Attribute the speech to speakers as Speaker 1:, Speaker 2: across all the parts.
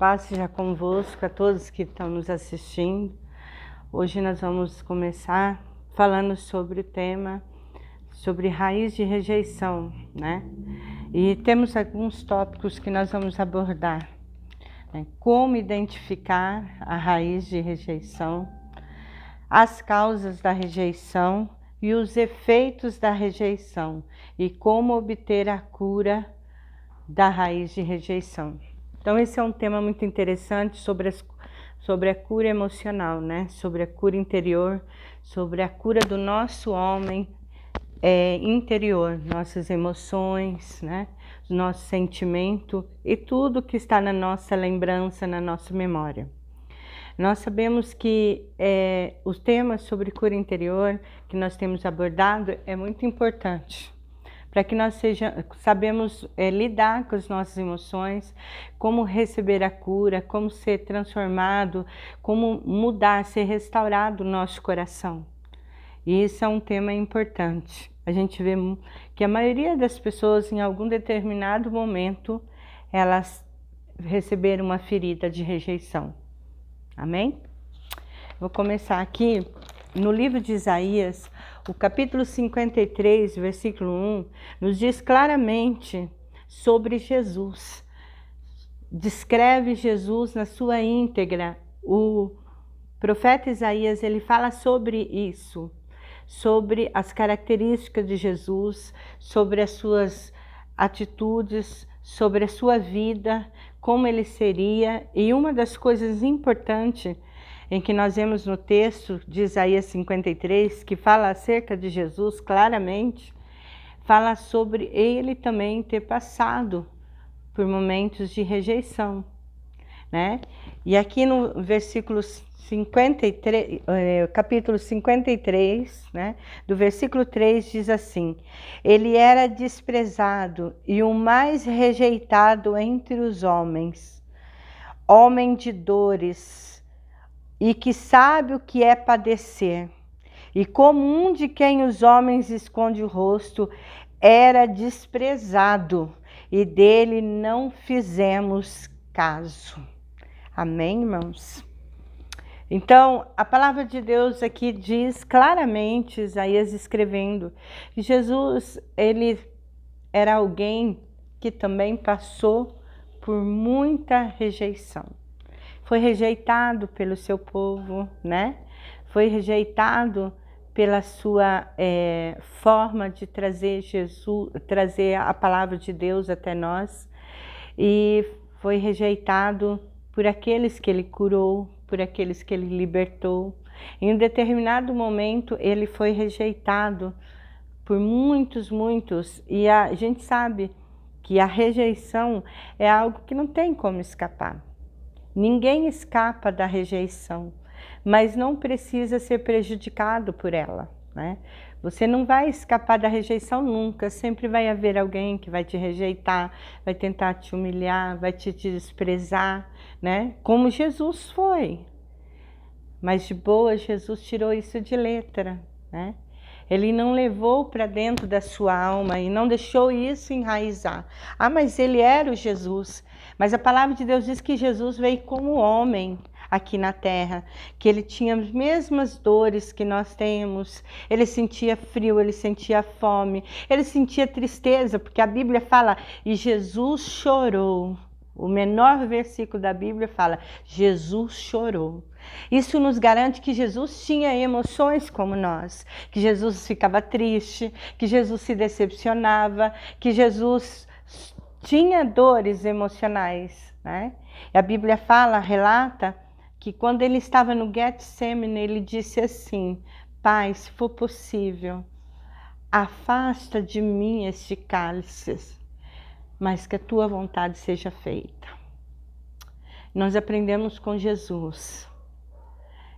Speaker 1: Paz seja convosco, a todos que estão nos assistindo. Hoje nós vamos começar falando sobre o tema, sobre raiz de rejeição, né? E temos alguns tópicos que nós vamos abordar, né? Como identificar a raiz de rejeição, as causas da rejeição e os efeitos da rejeição, e como obter a cura da raiz de rejeição. Então esse é um tema muito interessante sobre a cura emocional, né? Sobre a cura interior, sobre a cura do nosso homem interior, nossas emoções, né? Nosso sentimento e tudo que está na nossa lembrança, na nossa memória. Nós sabemos que os temas sobre cura interior que nós temos abordado é muito importante, para que nós sabemos lidar com as nossas emoções, como receber a cura, como ser transformado, como mudar, ser restaurado o nosso coração. E isso é um tema importante. A gente vê que a maioria das pessoas, em algum determinado momento, elas receberam uma ferida de rejeição. Amém? Vou começar aqui no livro de Isaías. O capítulo 53, versículo 1, nos diz claramente sobre Jesus. Descreve Jesus na sua íntegra. O profeta Isaías, ele fala sobre isso, sobre as características de Jesus, sobre as suas atitudes, sobre a sua vida, como ele seria. E uma das coisas importantes em que nós vemos no texto de Isaías 53, que fala acerca de Jesus claramente, fala sobre ele também ter passado por momentos de rejeição, né? E aqui no versículo 53, capítulo 53, né, do versículo 3 diz assim: ele era desprezado e o mais rejeitado entre os homens, homem de dores, e que sabe o que é padecer, e como um de quem os homens esconde o rosto, era desprezado, e dele não fizemos caso. Amém, irmãos? Então, a palavra de Deus aqui diz claramente, Isaías escrevendo, que Jesus, ele era alguém que também passou por muita rejeição. Foi rejeitado pelo seu povo, né? Foi rejeitado pela sua forma de trazer trazer a palavra de Deus até nós, e foi rejeitado por aqueles que ele curou, por aqueles que ele libertou. Em um determinado momento ele foi rejeitado por muitos, e a gente sabe que a rejeição é algo que não tem como escapar. Ninguém escapa da rejeição, mas não precisa ser prejudicado por ela, né? Você não vai escapar da rejeição nunca, sempre vai haver alguém que vai te rejeitar, vai tentar te humilhar, vai te desprezar, né? Como Jesus foi. Mas de boa, Jesus tirou isso de letra, né? Ele não levou para dentro da sua alma e não deixou isso enraizar. Ah, mas ele era o Jesus. Mas a palavra de Deus diz que Jesus veio como homem aqui na terra, que ele tinha as mesmas dores que nós temos. Ele sentia frio, ele sentia fome, ele sentia tristeza, porque a Bíblia fala, e Jesus chorou. O menor versículo da Bíblia fala, Jesus chorou. Isso nos garante que Jesus tinha emoções como nós, que Jesus ficava triste, que Jesus se decepcionava, que Jesus tinha dores emocionais, né? E a Bíblia relata que quando ele estava no Getsemane, ele disse assim: Pai, se for possível, afasta de mim este cálice, mas que a tua vontade seja feita. Nós aprendemos com Jesus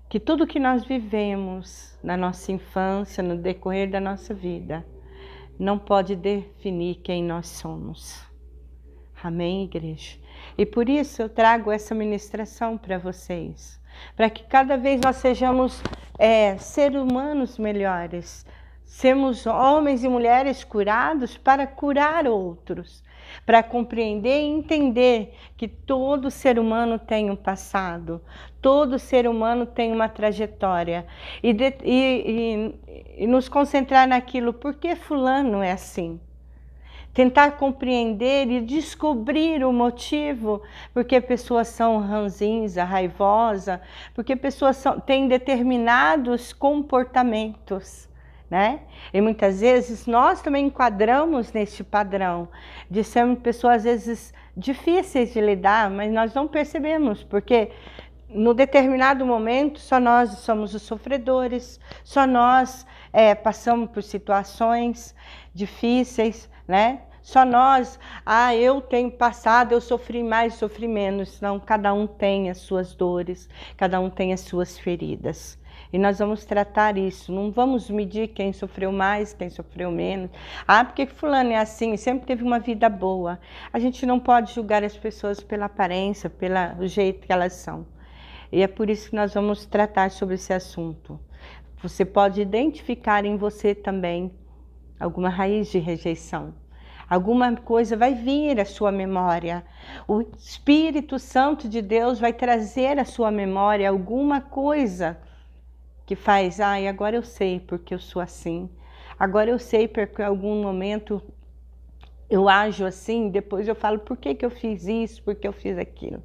Speaker 1: que tudo que nós vivemos na nossa infância, no decorrer da nossa vida, não pode definir quem nós somos. Amém, igreja? E por isso eu trago essa ministração para vocês, para que cada vez nós sejamos seres humanos melhores, sermos homens e mulheres curados para curar outros. para compreender e entender que todo ser humano tem um passado, todo ser humano tem uma trajetória, e nos concentrar naquilo, por que fulano é assim? Tentar compreender e descobrir o motivo, porque pessoas são ranzinza, raivosa, porque pessoas têm determinados comportamentos, né? E muitas vezes nós também enquadramos neste padrão de sermos pessoas às vezes difíceis de lidar, mas nós não percebemos, porque no determinado momento só nós somos os sofredores, só nós passamos por situações difíceis, né? Só nós, eu tenho passado, eu sofri mais, sofri menos. Não, cada um tem as suas dores, cada um tem as suas feridas. E nós vamos tratar isso, não vamos medir quem sofreu mais, quem sofreu menos. Porque fulano é assim, sempre teve uma vida boa. A gente não pode julgar as pessoas pela aparência, pelo jeito que elas são. E é por isso que nós vamos tratar sobre esse assunto. Você pode identificar em você também alguma raiz de rejeição. Alguma coisa vai vir à sua memória. O Espírito Santo de Deus vai trazer à sua memória alguma coisa que faz, agora eu sei porque eu sou assim. Agora eu sei porque em algum momento eu ajo assim, depois eu falo por que eu fiz isso, por que eu fiz aquilo.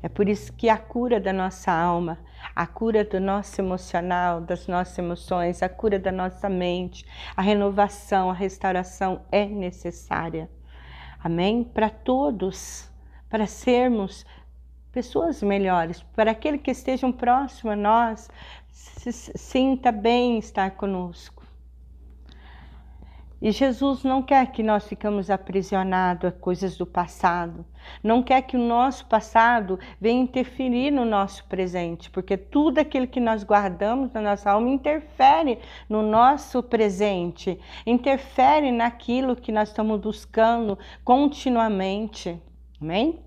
Speaker 1: É por isso que a cura da nossa alma, a cura do nosso emocional, das nossas emoções, a cura da nossa mente, a renovação, a restauração é necessária. Amém? Para todos, para sermos pessoas melhores, para aquele que estejam próximo a nós, se sinta bem estar conosco. E Jesus não quer que nós ficamos aprisionados a coisas do passado. Não quer que o nosso passado venha interferir no nosso presente, porque tudo aquilo que nós guardamos na nossa alma interfere no nosso presente, interfere naquilo que nós estamos buscando continuamente. Amém?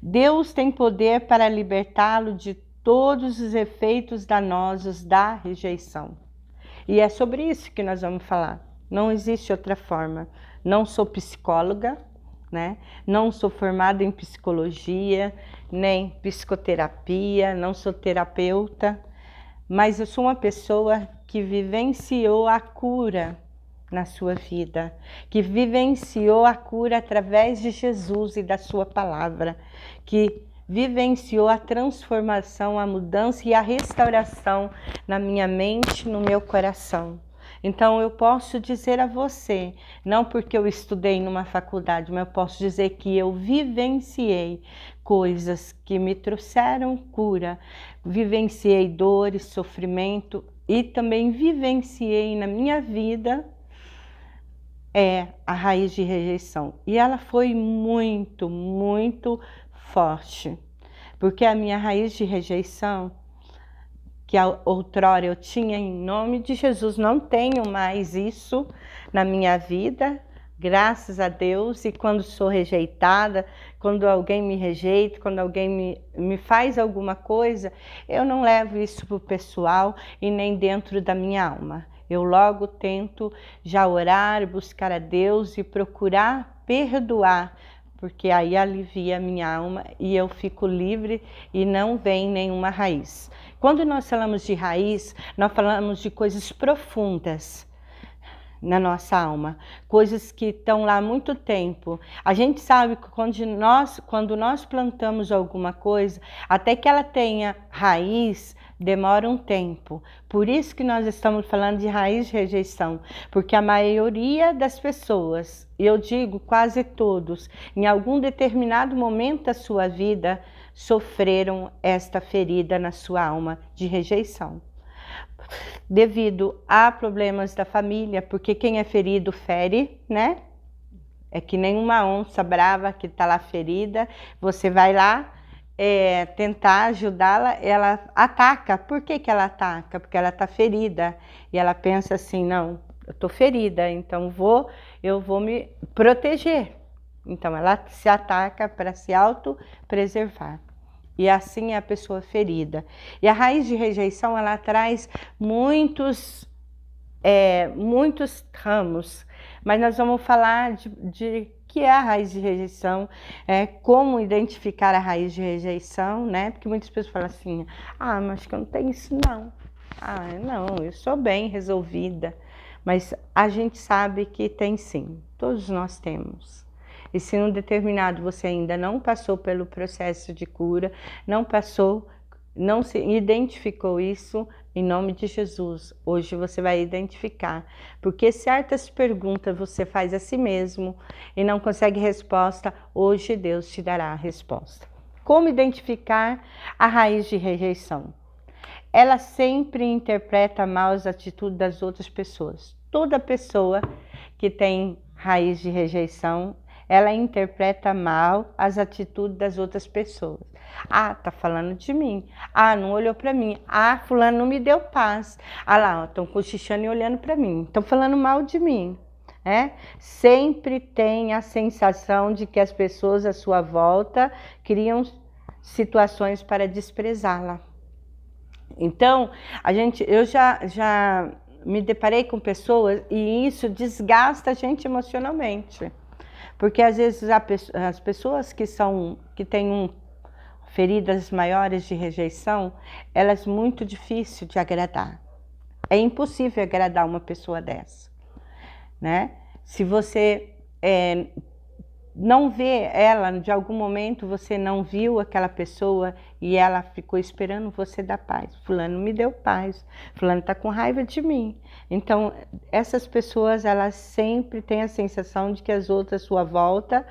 Speaker 1: Deus tem poder para libertá-lo de todos os efeitos danosos da rejeição. E é sobre isso que nós vamos falar. Não existe outra forma. Não sou psicóloga, né? Não sou formada em psicologia, nem psicoterapia, não sou terapeuta, mas eu sou uma pessoa que vivenciou a cura na sua vida, que vivenciou a cura através de Jesus e da sua palavra, que vivenciou a transformação, a mudança e a restauração na minha mente, no meu coração. Então eu posso dizer a você, não porque eu estudei numa faculdade, mas eu posso dizer que eu vivenciei coisas que me trouxeram cura, vivenciei dores, sofrimento e também vivenciei na minha vida a raiz de rejeição. E ela foi muito, muito forte, porque a minha raiz de rejeição, que outrora eu tinha, em nome de Jesus, não tenho mais isso na minha vida, graças a Deus. E quando sou rejeitada, quando alguém me rejeita, quando alguém me faz alguma coisa, eu não levo isso para o pessoal e nem dentro da minha alma. Eu logo tento já orar, buscar a Deus e procurar perdoar, porque aí alivia a minha alma e eu fico livre e não vem nenhuma raiz. Quando nós falamos de raiz, nós falamos de coisas profundas na nossa alma, coisas que estão lá há muito tempo. A gente sabe que quando nós plantamos alguma coisa, até que ela tenha raiz, demora um tempo. Por isso que nós estamos falando de raiz de rejeição, porque a maioria das pessoas, e eu digo quase todos, em algum determinado momento da sua vida, sofreram esta ferida na sua alma de rejeição. Devido a problemas da família, porque quem é ferido fere, né? É que nem uma onça brava que está lá ferida, você vai lá tentar ajudá-la, ela ataca. Por que ela ataca? Porque ela está ferida e ela pensa assim, não, eu estou ferida, então eu vou me proteger. Então ela se ataca para se autopreservar. E assim é a pessoa ferida. E a raiz de rejeição, ela traz muitos ramos, mas nós vamos falar de que é a raiz de rejeição, como identificar a raiz de rejeição, né? Porque muitas pessoas falam assim, mas acho que eu não tenho isso não. Não, eu sou bem resolvida. Mas a gente sabe que tem sim, todos nós temos. E se num determinado você ainda não passou pelo processo de cura, não se identificou isso, em nome de Jesus, hoje você vai identificar. Porque certas perguntas você faz a si mesmo e não consegue resposta, hoje Deus te dará a resposta. Como identificar a raiz de rejeição? Ela sempre interpreta mal as atitudes das outras pessoas. Toda pessoa que tem raiz de rejeição, ela interpreta mal as atitudes das outras pessoas. Tá falando de mim. Não olhou para mim. Fulano não me deu paz. Lá, estão cochichando e olhando para mim. Estão falando mal de mim. Sempre tem a sensação de que as pessoas à sua volta criam situações para desprezá-la. Então, eu já me deparei com pessoas e isso desgasta a gente emocionalmente. Porque às vezes as pessoas que têm feridas maiores de rejeição, elas são muito difíceis de agradar. É impossível agradar uma pessoa dessa, né? Se você não vê ela, de algum momento você não viu aquela pessoa e ela ficou esperando você dar paz. Fulano me deu paz, fulano está com raiva de mim. Então, essas pessoas, elas sempre têm a sensação de que as outras à sua volta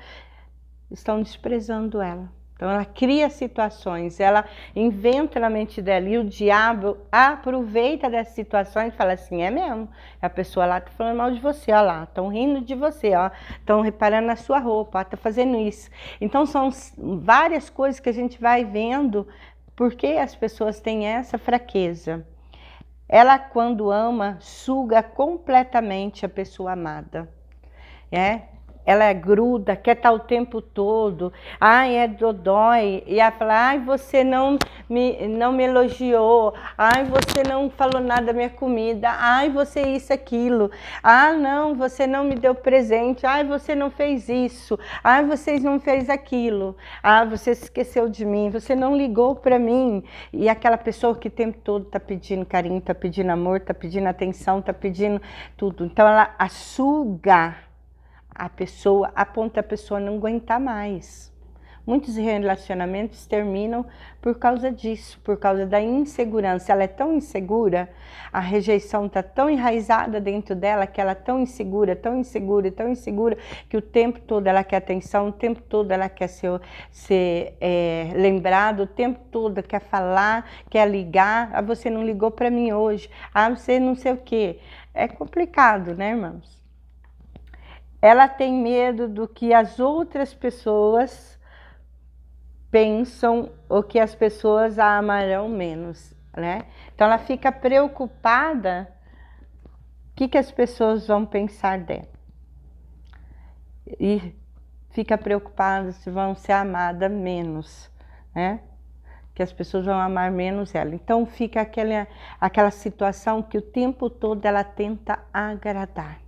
Speaker 1: estão desprezando ela. Então, ela cria situações, ela inventa na mente dela e o diabo aproveita dessas situações e fala assim, é mesmo, a pessoa lá está falando mal de você, ó lá, estão rindo de você, ó, estão reparando na sua roupa, está fazendo isso. Então, são várias coisas que a gente vai vendo porque as pessoas têm essa fraqueza. Ela, quando ama, suga completamente a pessoa amada, ela gruda, quer estar o tempo todo, é dodói, e ela fala, você não me elogiou, você não falou nada da minha comida, você isso, aquilo, não, você não me deu presente, você não fez isso, vocês não fez aquilo, você esqueceu de mim, você não ligou para mim, e aquela pessoa que o tempo todo está pedindo carinho, está pedindo amor, está pedindo atenção, está pedindo tudo, então ela suga a pessoa, a ponto da pessoa não aguentar mais. Muitos relacionamentos terminam por causa disso, por causa da insegurança. Ela é tão insegura, a rejeição está tão enraizada dentro dela, que ela é tão insegura, tão insegura, tão insegura, que o tempo todo ela quer atenção, o tempo todo ela quer ser lembrada, o tempo todo quer falar, quer ligar. Você não ligou para mim hoje, você não sei o quê. É complicado, né, irmãos? Ela tem medo do que as outras pessoas pensam ou que as pessoas a amarão menos, né? Então ela fica preocupada o que as pessoas vão pensar dela. E fica preocupada se vão ser amadas menos, né? Que as pessoas vão amar menos ela. Então fica aquela situação que o tempo todo ela tenta agradar.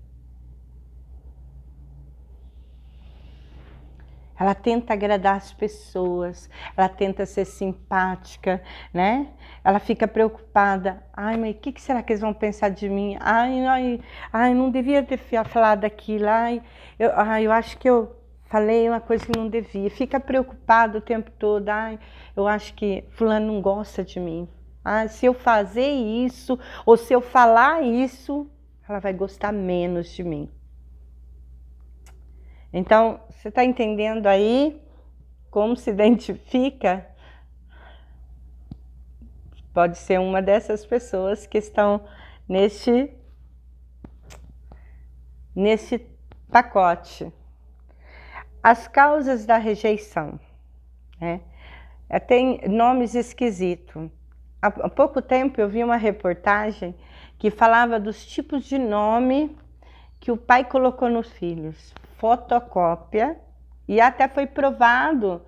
Speaker 1: Ela tenta agradar as pessoas, ela tenta ser simpática, né? Ela fica preocupada. Mas o que será que eles vão pensar de mim? Não devia ter falado aquilo. Eu acho que eu falei uma coisa que não devia. Fica preocupada o tempo todo. Eu acho que fulano não gosta de mim. Se eu fazer isso, ou se eu falar isso, ela vai gostar menos de mim. Então, você está entendendo aí como se identifica? Pode ser uma dessas pessoas que estão nesse pacote. As causas da rejeição, né? Tem nomes esquisitos. Há pouco tempo eu vi uma reportagem que falava dos tipos de nome que o pai colocou nos filhos. Fotocópia, e até foi provado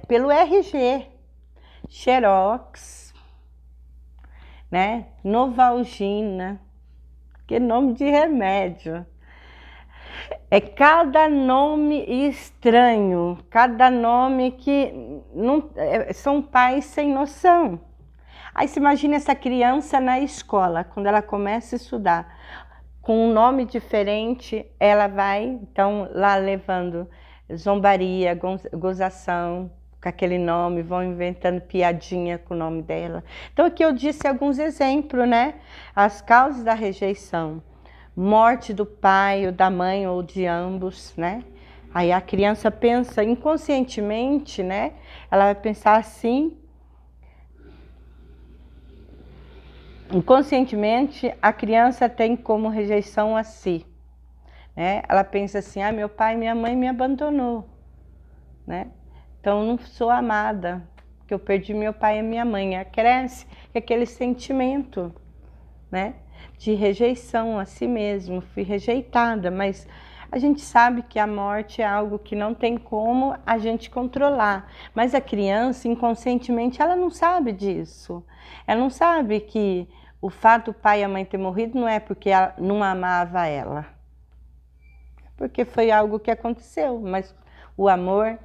Speaker 1: pelo RG, Xerox, né? Novalgina, que nome de remédio. É cada nome estranho, cada nome que não, são pais sem noção. Aí você imagina essa criança na escola, quando ela começa a estudar, com um nome diferente, ela vai, então, lá levando zombaria, gozação, com aquele nome, vão inventando piadinha com o nome dela. Então aqui eu disse alguns exemplos, né? As causas da rejeição. Morte do pai ou da mãe ou de ambos, né? Aí a criança pensa inconscientemente, né? Ela vai pensar assim. Inconscientemente, a criança tem como rejeição a si, né? Ela pensa assim, ah, meu pai e minha mãe me abandonou, né? Então não sou amada, porque eu perdi meu pai e minha mãe. Ela cresce com aquele sentimento, né? De rejeição a si mesmo, fui rejeitada, mas a gente sabe que a morte é algo que não tem como a gente controlar, mas a criança inconscientemente ela não sabe disso, ela não sabe que o fato do pai e a mãe ter morrido não é porque ela não amava ela, porque foi algo que aconteceu, mas o amor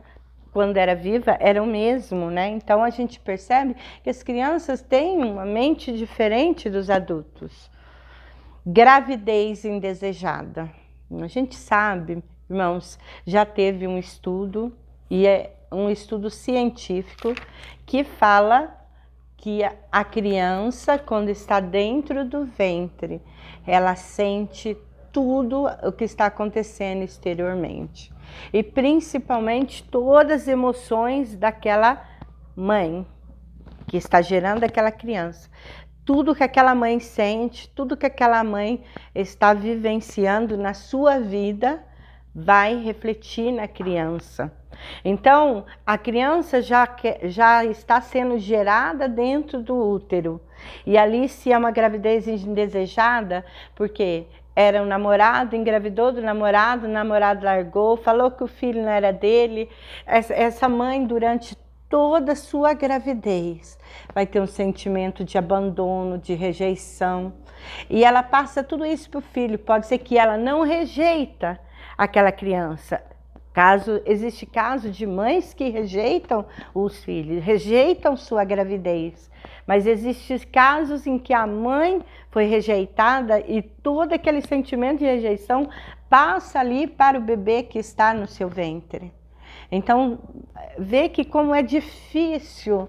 Speaker 1: quando era viva era o mesmo, né? Então a gente percebe que as crianças têm uma mente diferente dos adultos. Gravidez indesejada. A gente sabe, irmãos, já teve um estudo, e é um estudo científico, que fala que a criança, quando está dentro do ventre, ela sente tudo o que está acontecendo exteriormente. E principalmente todas as emoções daquela mãe, que está gerando aquela criança. Tudo que aquela mãe sente, tudo que aquela mãe está vivenciando na sua vida vai refletir na criança. Então, a criança já está sendo gerada dentro do útero. E ali, se é uma gravidez indesejada, porque era um namorado, engravidou do namorado, o namorado largou, falou que o filho não era dele. Essa mãe, durante toda a sua gravidez, vai ter um sentimento de abandono, de rejeição. E ela passa tudo isso para o filho. Pode ser que ela não rejeita aquela criança. Existe caso de mães que rejeitam os filhos, rejeitam sua gravidez. Mas existem casos em que a mãe foi rejeitada e todo aquele sentimento de rejeição passa ali para o bebê que está no seu ventre. Então, vê que como é difícil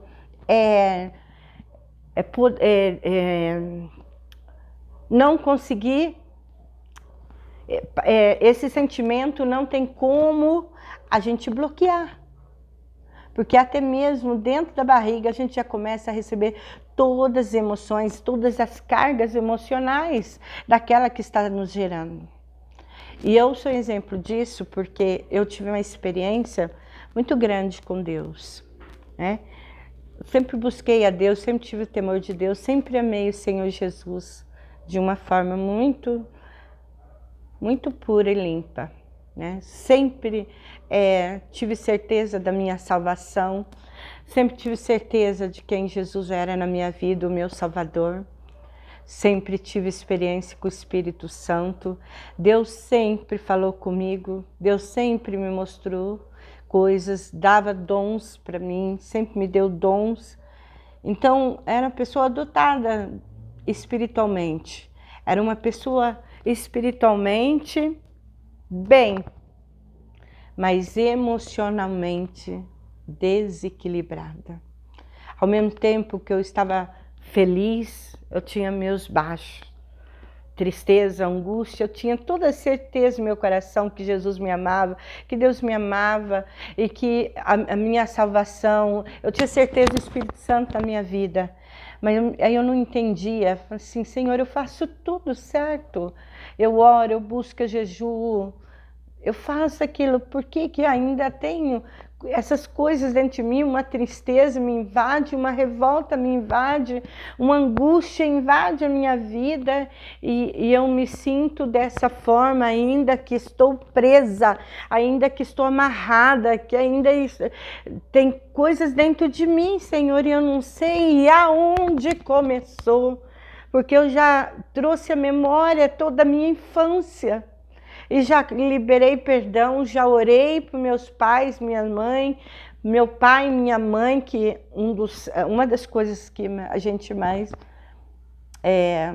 Speaker 1: não conseguir, esse sentimento não tem como a gente bloquear. Porque até mesmo dentro da barriga a gente já começa a receber todas as emoções, todas as cargas emocionais daquela que está nos gerando. E eu sou exemplo disso porque eu tive uma experiência muito grande com Deus, né? Eu sempre busquei a Deus, sempre tive o temor de Deus, sempre amei o Senhor Jesus de uma forma muito, muito pura e limpa, né? Sempre tive certeza da minha salvação, sempre tive certeza de quem Jesus era na minha vida, o meu Salvador. Sempre tive experiência com o Espírito Santo. Deus sempre falou comigo, Deus sempre me mostrou coisas, dava dons para mim, sempre me deu dons. Então, era uma pessoa dotada espiritualmente. Era uma pessoa espiritualmente bem, mas emocionalmente desequilibrada. Ao mesmo tempo que eu estava feliz, eu tinha meus baixos, tristeza, angústia, eu tinha toda a certeza no meu coração que Jesus me amava, que Deus me amava e que a minha salvação, eu tinha certeza do Espírito Santo na minha vida. Mas aí eu não entendia, assim, Senhor, eu faço tudo certo, eu oro, eu busco jejum, eu faço aquilo, por que que ainda tenho essas coisas dentro de mim? Uma tristeza me invade, uma revolta me invade, uma angústia invade a minha vida e eu me sinto dessa forma, ainda que estou presa, ainda que estou amarrada, que ainda tem coisas dentro de mim, Senhor, e eu não sei aonde começou. porque eu já trouxe a memória toda a minha infância. E já liberei perdão, já orei para meus pais, minha mãe, meu pai e minha mãe, que uma das coisas que a gente mais é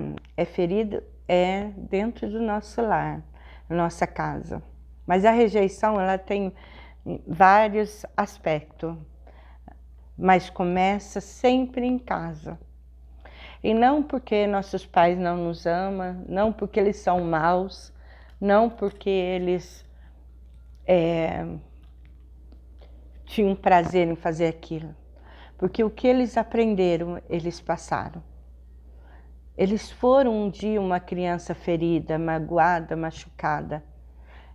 Speaker 1: ferido é dentro do nosso lar, nossa casa. Mas a rejeição, ela tem vários aspectos, mas começa sempre em casa. E não porque nossos pais não nos amam, não porque eles são maus, não porque eles tinham prazer em fazer aquilo. Porque o que eles aprenderam, eles passaram. Eles foram um dia uma criança ferida, magoada, machucada.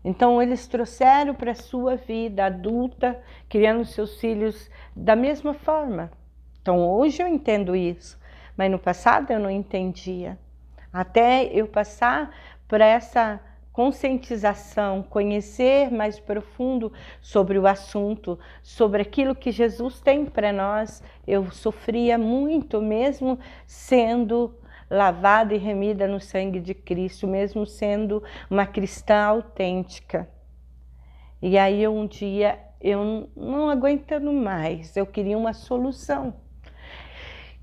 Speaker 1: Então eles trouxeram para a sua vida adulta, criando seus filhos da mesma forma. Então hoje eu entendo isso, mas no passado eu não entendia. Até eu passar por essa conscientização, conhecer mais profundo sobre o assunto, sobre aquilo que Jesus tem para nós, eu sofria muito, mesmo sendo lavada e remida no sangue de Cristo, mesmo sendo uma cristã autêntica. E aí um dia, eu não aguentando mais, eu queria uma solução.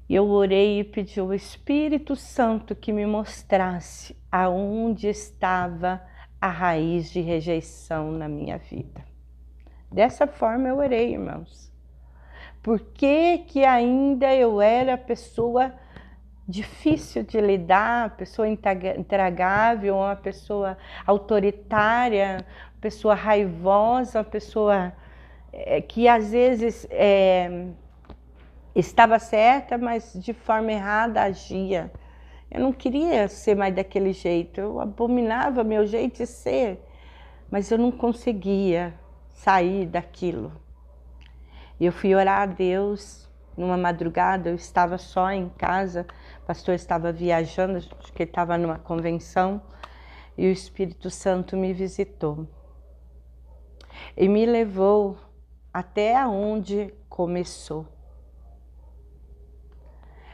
Speaker 1: Eu orei e pedi ao Espírito Santo que me mostrasse aonde estava a raiz de rejeição na minha vida. Dessa forma eu orei, irmãos. Por que ainda eu era pessoa difícil de lidar, pessoa intragável, uma pessoa autoritária, pessoa raivosa, uma pessoa que às vezes estava certa, mas de forma errada agia. Eu não queria ser mais daquele jeito, eu abominava meu jeito de ser, mas eu não conseguia sair daquilo. E eu fui orar a Deus numa madrugada, eu estava só em casa, o pastor estava viajando, acho que ele estava numa convenção, e o Espírito Santo me visitou. E me levou até onde começou.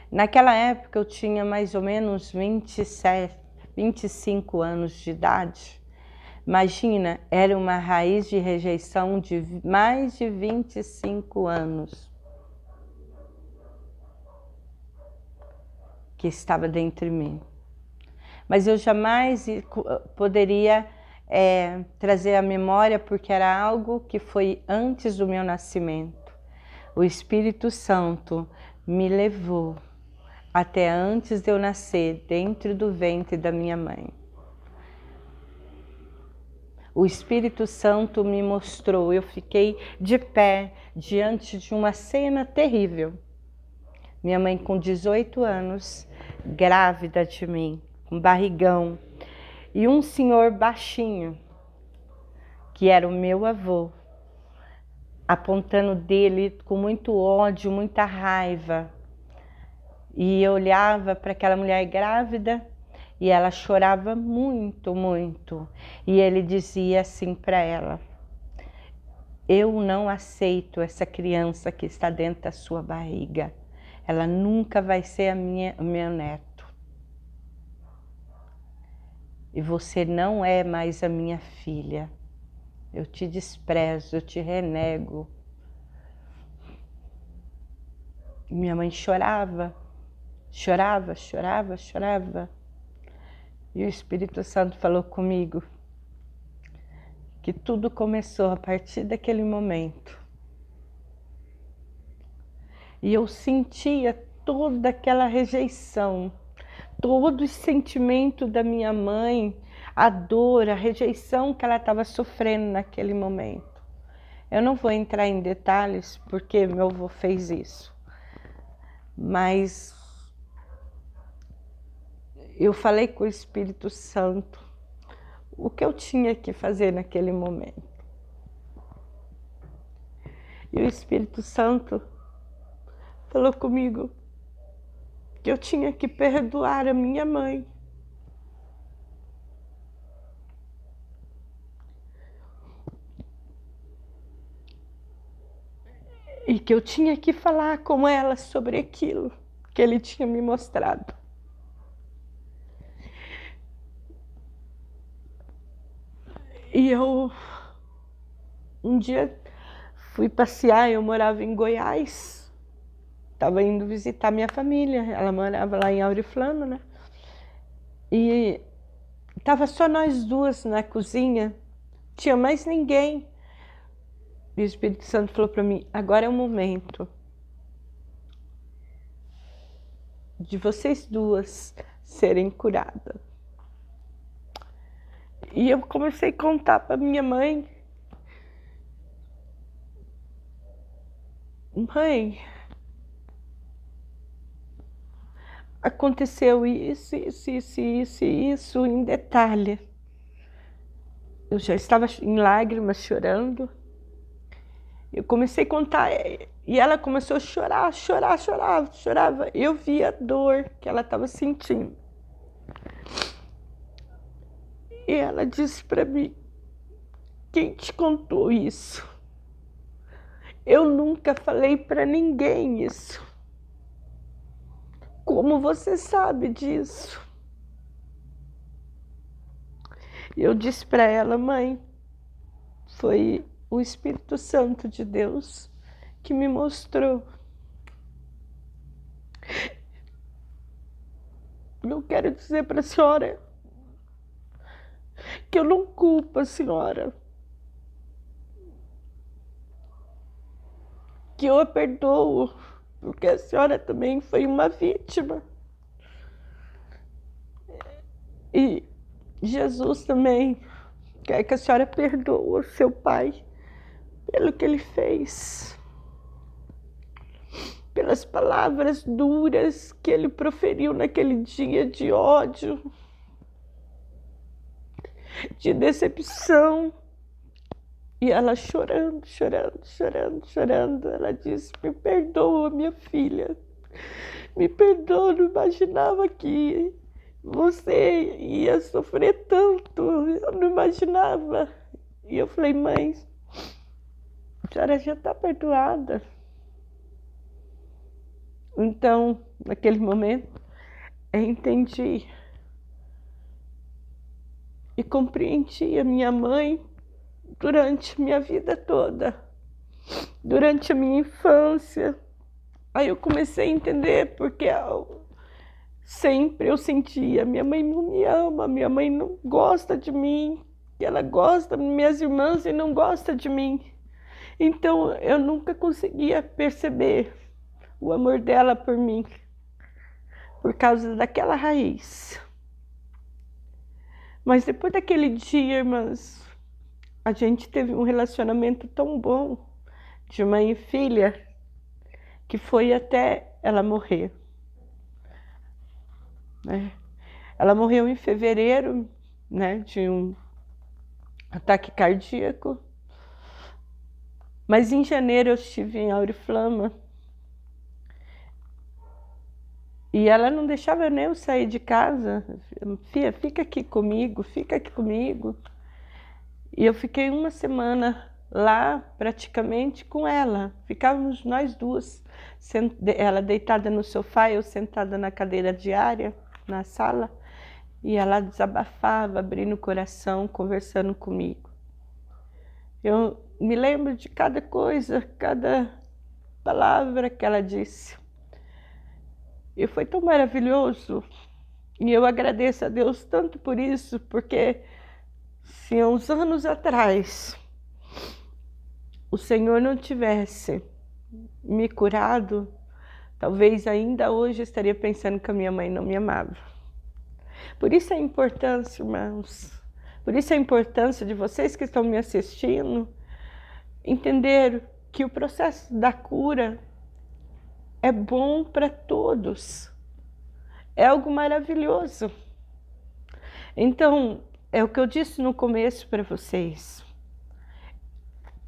Speaker 1: Naquela época eu tinha mais ou menos 25 anos de idade. Imagina, era uma raiz de rejeição de mais de 25 anos que estava dentro de mim. Mas eu jamais poderia trazer a memória, porque era algo que foi antes do meu nascimento. O Espírito Santo me levou até antes de eu nascer, dentro do ventre da minha mãe. O Espírito Santo me mostrou, eu fiquei de pé diante de uma cena terrível. Minha mãe com 18 anos, grávida de mim, com barrigão, e um senhor baixinho, que era o meu avô, apontando dele com muito ódio, muita raiva. E eu olhava para aquela mulher grávida e ela chorava muito, muito. E ele dizia assim para ela: eu não aceito essa criança que está dentro da sua barriga. Ela nunca vai ser o meu neto. E você não é mais a minha filha. Eu te desprezo, eu te renego. E minha mãe chorava. Chorava, chorava, chorava. E o Espírito Santo falou comigo que tudo começou a partir daquele momento. E eu sentia toda aquela rejeição, todo o sentimento da minha mãe, a dor, a rejeição que ela estava sofrendo naquele momento. Eu não vou entrar em detalhes porque meu avô fez isso, mas eu falei com o Espírito Santo o que eu tinha que fazer naquele momento. E o Espírito Santo falou comigo que eu tinha que perdoar a minha mãe. E que eu tinha que falar com ela sobre aquilo que ele tinha me mostrado.
Speaker 2: E eu, um dia, fui passear, eu morava em Goiás, estava indo visitar minha família, ela morava lá em Auriflama, né? E estava só nós duas na cozinha, tinha mais ninguém. E o Espírito Santo falou para mim, agora é o momento de vocês duas serem curadas. E eu comecei a contar para minha mãe. Mãe, aconteceu isso, isso, em detalhe. Eu já estava em lágrimas, chorando. Eu comecei a contar e ela começou a chorar, chorava. Eu via a dor que ela estava sentindo. E ela disse para mim, quem te contou isso? Eu nunca falei para ninguém isso. Como você sabe disso? Eu disse para ela, mãe, foi o Espírito Santo de Deus que me mostrou. Eu quero dizer para a senhora que eu não culpo a senhora, que eu a perdoo, porque a senhora também foi uma vítima. E Jesus também quer que a senhora perdoe o seu pai pelo que ele fez, pelas palavras duras que ele proferiu naquele dia de ódio, de decepção. E ela chorando, ela disse, me perdoa, minha filha, me perdoa, não imaginava que você ia sofrer tanto, eu não imaginava. E eu falei, mãe, a senhora já está perdoada. Então, naquele momento, eu entendi e compreendi a minha mãe durante minha vida toda, durante a minha infância. Aí eu comecei a entender porque sempre eu sentia, minha mãe não me ama, minha mãe não gosta de mim, ela gosta das minhas irmãs e não gosta de mim. Então eu nunca conseguia perceber o amor dela por mim, por causa daquela raiz. Mas depois daquele dia, irmãs, a gente teve um relacionamento tão bom de mãe e filha, que foi até ela morrer. Né? Ela morreu em fevereiro, né, de um ataque cardíaco. Mas em janeiro eu estive em Auriflama. E ela não deixava nem eu sair de casa. Fia, fica aqui comigo, fica aqui comigo. E eu fiquei uma semana lá, praticamente, com ela. Ficávamos nós duas, ela deitada no sofá, eu sentada na cadeira diária, na sala. E ela desabafava, abrindo o coração, conversando comigo. Eu me lembro de cada coisa, cada palavra que ela disse. E foi tão maravilhoso. E eu agradeço a Deus tanto por isso, porque se há uns anos atrás o Senhor não tivesse me curado, talvez ainda hoje eu estaria pensando que a minha mãe não me amava. Por isso a importância, irmãos, por isso a importância de vocês que estão me assistindo, entender que o processo da cura é bom para todos. É algo maravilhoso. Então, é o que eu disse no começo para vocês.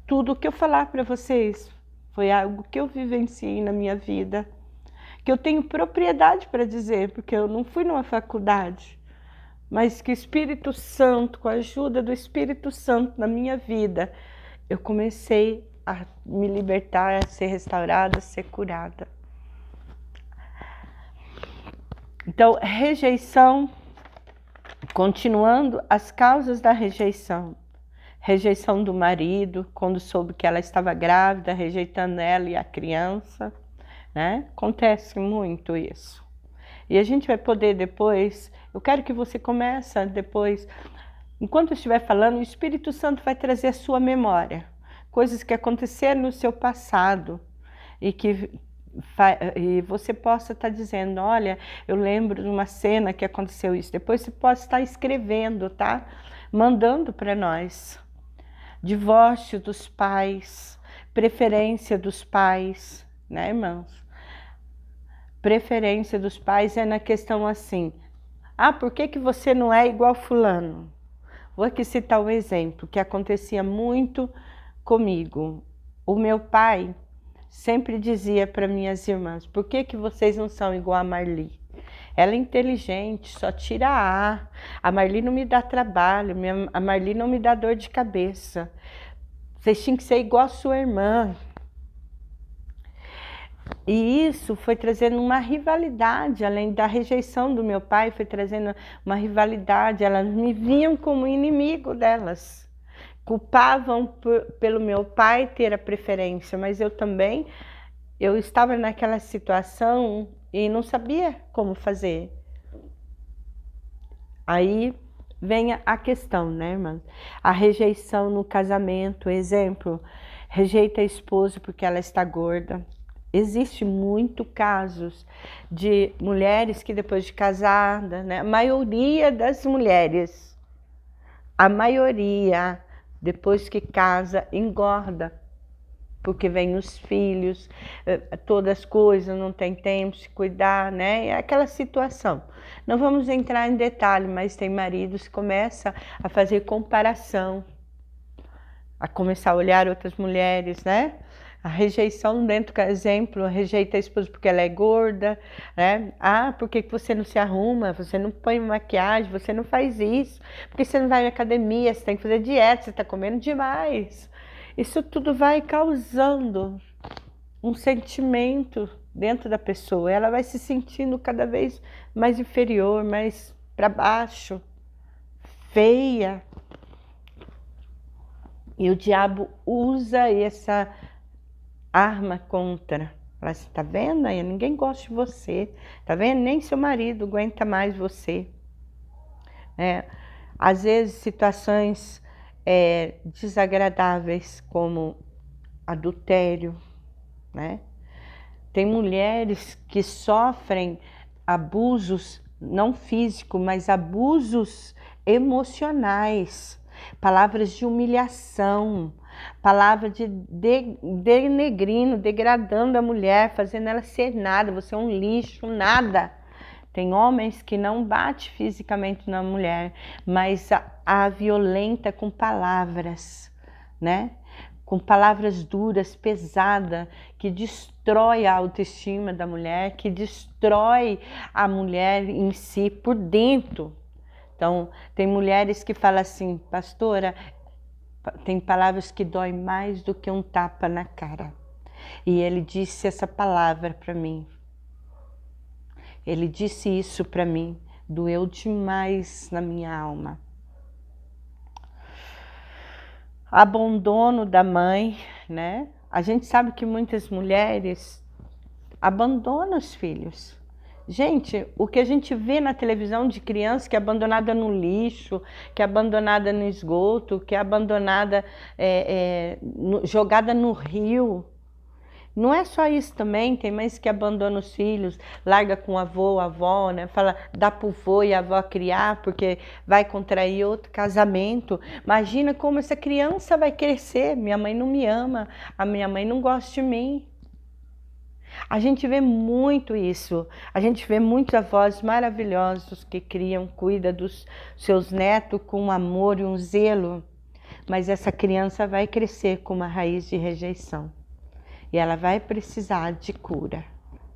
Speaker 2: Tudo o que eu falar para vocês foi algo que eu vivenciei na minha vida, que eu tenho propriedade para dizer, porque eu não fui numa faculdade, mas que o Espírito Santo, com a ajuda do Espírito Santo na minha vida, eu comecei a me libertar, a ser restaurada, a ser curada. Então, rejeição, continuando, as causas da rejeição. rejeição do marido, quando soube que ela estava grávida, rejeitando ela e a criança, né? Acontece muito isso. E a gente vai poder depois, eu quero que você comece depois, enquanto eu estiver falando, o Espírito Santo vai trazer a sua memória, coisas que aconteceram no seu passado e você possa estar dizendo, olha, eu lembro de uma cena que aconteceu isso. Depois você pode estar escrevendo, tá? Mandando para nós. Divórcio dos pais, preferência dos pais, né, irmãos? Preferência dos pais é na questão assim, por que você não é igual fulano? Vou aqui citar um exemplo que acontecia muito comigo. O meu pai sempre dizia para minhas irmãs, por que vocês não são igual a Marli? Ela é inteligente, só tira A. A Marli não me dá trabalho, a Marli não me dá dor de cabeça. Vocês tinham que ser igual a sua irmã. E isso foi trazendo uma rivalidade, além da rejeição do meu pai, foi trazendo uma rivalidade. Elas me viam como inimigo delas. Culpavam pelo meu pai ter a preferência, mas eu estava naquela situação e não sabia como fazer. Aí vem a questão, né, irmã? A rejeição no casamento, exemplo, rejeita a esposa porque ela está gorda. Existe muito casos de mulheres que depois de casada, né, a maioria das mulheres, depois que casa, engorda, porque vem os filhos, todas as coisas, não tem tempo de se cuidar, né? É aquela situação. Não vamos entrar em detalhe, mas tem maridos que começam a fazer comparação, a começar a olhar outras mulheres, né? A rejeição dentro, por exemplo, rejeita a esposa porque ela é gorda, né? Por que você não se arruma? Você não põe maquiagem, você não faz isso? Porque você não vai na academia, você tem que fazer dieta, você está comendo demais. Isso tudo vai causando um sentimento dentro da pessoa. Ela vai se sentindo cada vez mais inferior, mais para baixo, feia. E o diabo usa essa arma contra. Fala assim, tá vendo aí? Ninguém gosta de você. Tá vendo? Nem seu marido aguenta mais você. Às vezes situações desagradáveis como adultério, né? Tem mulheres que sofrem abusos, não físicos, mas abusos emocionais, palavras de humilhação, palavra de denegrindo, degradando a mulher, fazendo ela ser nada, você é um lixo, nada. Tem homens que não batem fisicamente na mulher, mas a violenta com palavras, né? Com palavras duras, pesadas, que destrói a autoestima da mulher, que destrói a mulher em si por dentro. Então, tem mulheres que falam assim, pastora, tem palavras que doem mais do que um tapa na cara. E ele disse essa palavra para mim. Ele disse isso para mim, doeu demais na minha alma. Abandono da mãe, né? A gente sabe que muitas mulheres abandonam os filhos. Gente, o que a gente vê na televisão de criança que é abandonada no lixo, que é abandonada no esgoto, que é abandonada, jogada no rio. Não é só isso também, tem mães que abandonam os filhos, larga com o avô, a avó, né? Fala, dá pro vô e a avó criar, porque vai contrair outro casamento. Imagina como essa criança vai crescer, minha mãe não me ama, a minha mãe não gosta de mim. A gente vê muito isso, a gente vê muitos avós maravilhosos que criam, cuidam dos seus netos com um amor e um zelo, mas essa criança vai crescer com uma raiz de rejeição. E ela vai precisar de cura.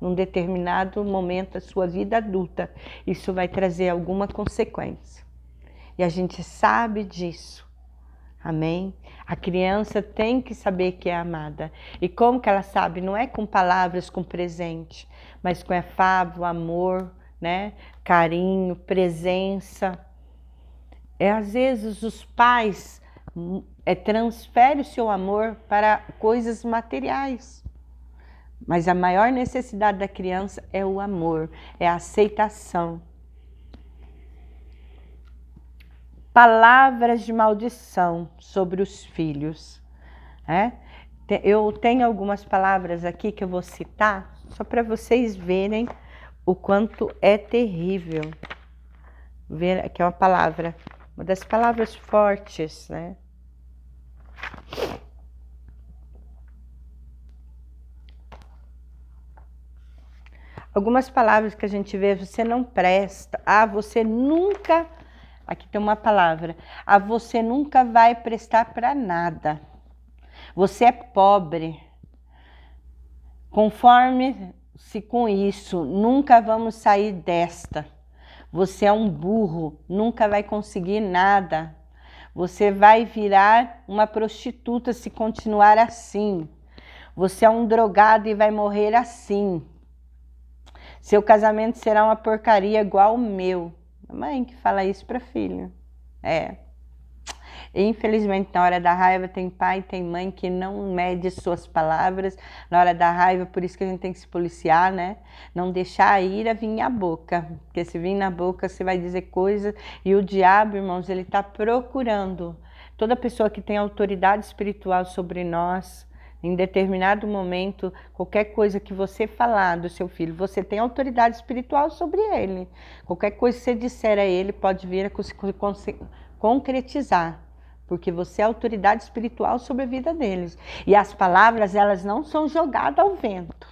Speaker 2: Num determinado momento da sua vida adulta, isso vai trazer alguma consequência. E a gente sabe disso. Amém? A criança tem que saber que é amada. E como que ela sabe? Não é com palavras, com presente, mas com afável, amor, né? Carinho, presença. Às vezes os pais transfere o seu amor para coisas materiais. Mas a maior necessidade da criança é o amor, é a aceitação. Palavras de maldição sobre os filhos. Eu tenho algumas palavras aqui que eu vou citar, só para vocês verem o quanto é terrível. Ver que é uma das palavras fortes, né? Algumas palavras que a gente vê: você não presta, você nunca, aqui tem uma palavra, você nunca vai prestar para nada, você é pobre, conforme-se com isso, nunca vamos sair desta, você é um burro, nunca vai conseguir nada, você vai virar uma prostituta se continuar assim, você é um drogado e vai morrer assim, seu casamento será uma porcaria igual o meu. A mãe que fala isso para filho. Infelizmente, na hora da raiva, tem pai e tem mãe que não mede suas palavras. Na hora da raiva, por isso que a gente tem que se policiar, né? Não deixar a ira vir na boca. Porque se vir na boca, você vai dizer coisas. E o diabo, irmãos, ele está procurando. Toda pessoa que tem autoridade espiritual sobre nós, em determinado momento, qualquer coisa que você falar do seu filho, você tem autoridade espiritual sobre ele. Qualquer coisa que você disser a ele pode vir a concretizar, porque você é autoridade espiritual sobre a vida deles. E as palavras, elas não são jogadas ao vento,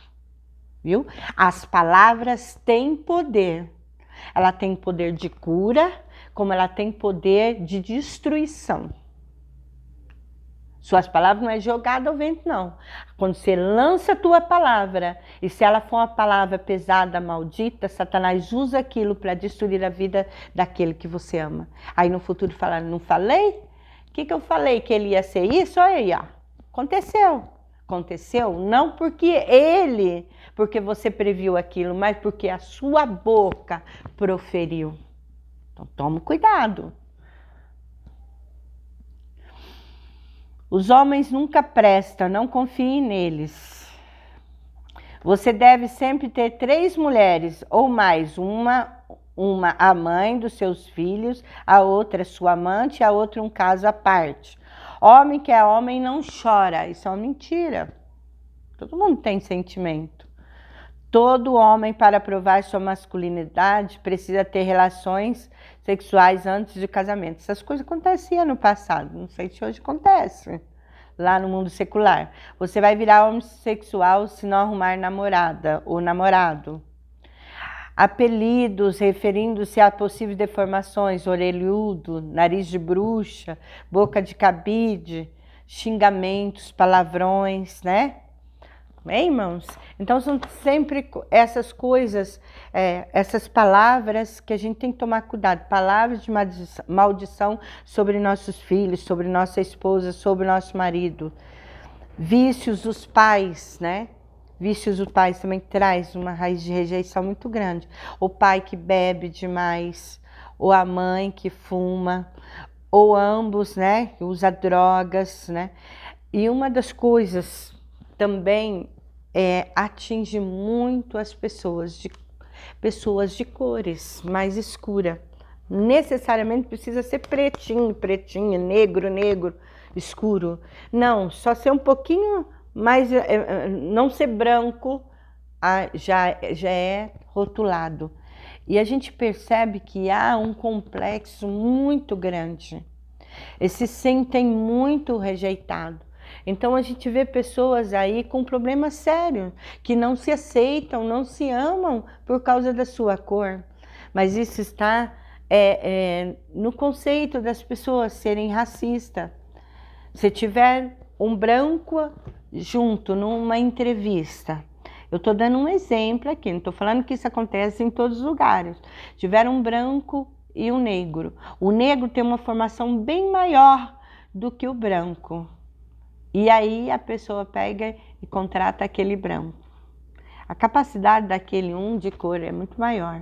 Speaker 2: viu? As palavras têm poder. Ela tem poder de cura, como ela tem poder de destruição. Suas palavras não é jogada ao vento, não. Quando você lança a tua palavra, e se ela for uma palavra pesada, maldita, Satanás usa aquilo para destruir a vida daquele que você ama. Aí no futuro fala: não falei? O que eu falei? Que ele ia ser isso? Olha aí, ó. Aconteceu. Aconteceu não porque você previu aquilo, mas porque a sua boca proferiu. Então tome cuidado. Os homens nunca prestam, não confie neles. Você deve sempre ter 3 mulheres ou mais, uma a mãe dos seus filhos, a outra sua amante, a outra um caso à parte. Homem que é homem não chora, isso é uma mentira. Todo mundo tem sentimento. Todo homem, para provar sua masculinidade, precisa ter relações sexuais antes do casamento. Essas coisas aconteciam no passado, não sei se hoje acontece, lá no mundo secular. Você vai virar homossexual se não arrumar namorada ou namorado. Apelidos referindo-se a possíveis deformações: orelhudo, nariz de bruxa, boca de cabide, xingamentos, palavrões, né? Bem, irmãos? Então são sempre essas coisas, essas palavras que a gente tem que tomar cuidado. Palavras de maldição sobre nossos filhos, sobre nossa esposa, sobre nosso marido. Vícios dos pais, né? Vícios dos pais também traz uma raiz de rejeição muito grande. O pai que bebe demais, ou a mãe que fuma, ou ambos, né? Que usa drogas, né? E uma das coisas também atinge muito as pessoas de cores mais escura. Necessariamente precisa ser pretinho, pretinha, negro, negro, escuro. Não, só ser um pouquinho mais, não ser branco, já é rotulado. E a gente percebe que há um complexo muito grande. Eles se sentem muito rejeitados. Então a gente vê pessoas aí com problemas sérios, que não se aceitam, não se amam por causa da sua cor. Mas isso está no conceito das pessoas serem racistas. Se tiver um branco junto numa entrevista, eu estou dando um exemplo aqui, não estou falando que isso acontece em todos os lugares. Tiver um branco e um negro. O negro tem uma formação bem maior do que o branco. E aí a pessoa pega e contrata aquele branco. A capacidade daquele de cor é muito maior.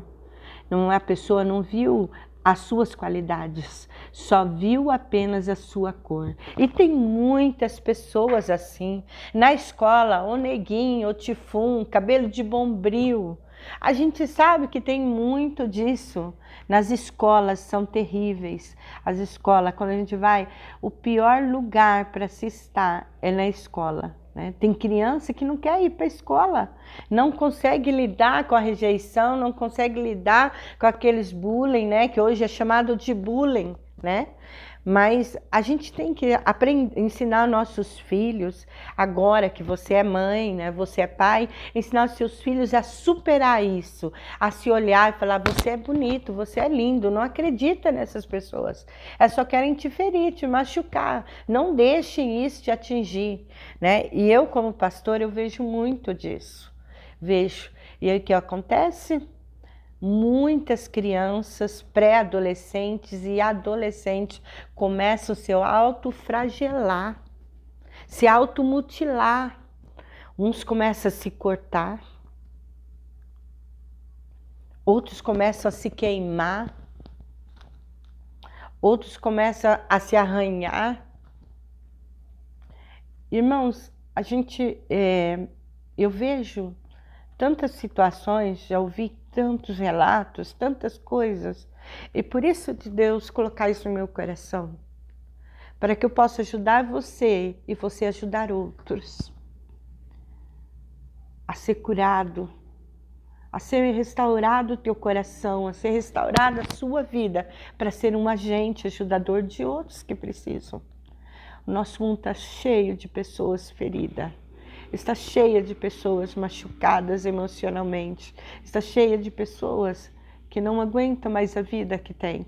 Speaker 2: A pessoa não viu as suas qualidades, só viu apenas a sua cor. E tem muitas pessoas assim, na escola, o neguinho, o tifum, cabelo de bombril. A gente sabe que tem muito disso. Nas escolas são terríveis. As escolas, quando a gente vai, o pior lugar para se estar é na escola. Né? Tem criança que não quer ir para a escola, não consegue lidar com a rejeição, não consegue lidar com aqueles bullying, né? Que hoje é chamado de bullying, né? Mas a gente tem que ensinar nossos filhos, agora que você é mãe, né? Você é pai, ensinar os seus filhos a superar isso, a se olhar e falar, você é bonito, você é lindo, não acredita nessas pessoas. Elas só querem te ferir, te machucar, não deixem isso te atingir, né? E eu, como pastor, eu vejo muito disso, vejo. E aí o que acontece? Muitas crianças, pré-adolescentes e adolescentes começam a se autoflagelar, se automutilar. Uns começam a se cortar, outros começam a se queimar, outros começam a se arranhar. Irmãos, eu vejo tantas situações, já ouvi tantos relatos, tantas coisas, e por isso de Deus colocar isso no meu coração, para que eu possa ajudar você e você ajudar outros a ser curado, a ser restaurado o teu coração, a ser restaurada a sua vida, para ser um agente ajudador de outros que precisam. O nosso mundo está cheio de pessoas feridas. Está cheia de pessoas machucadas emocionalmente. Está cheia de pessoas que não aguentam mais a vida que tem.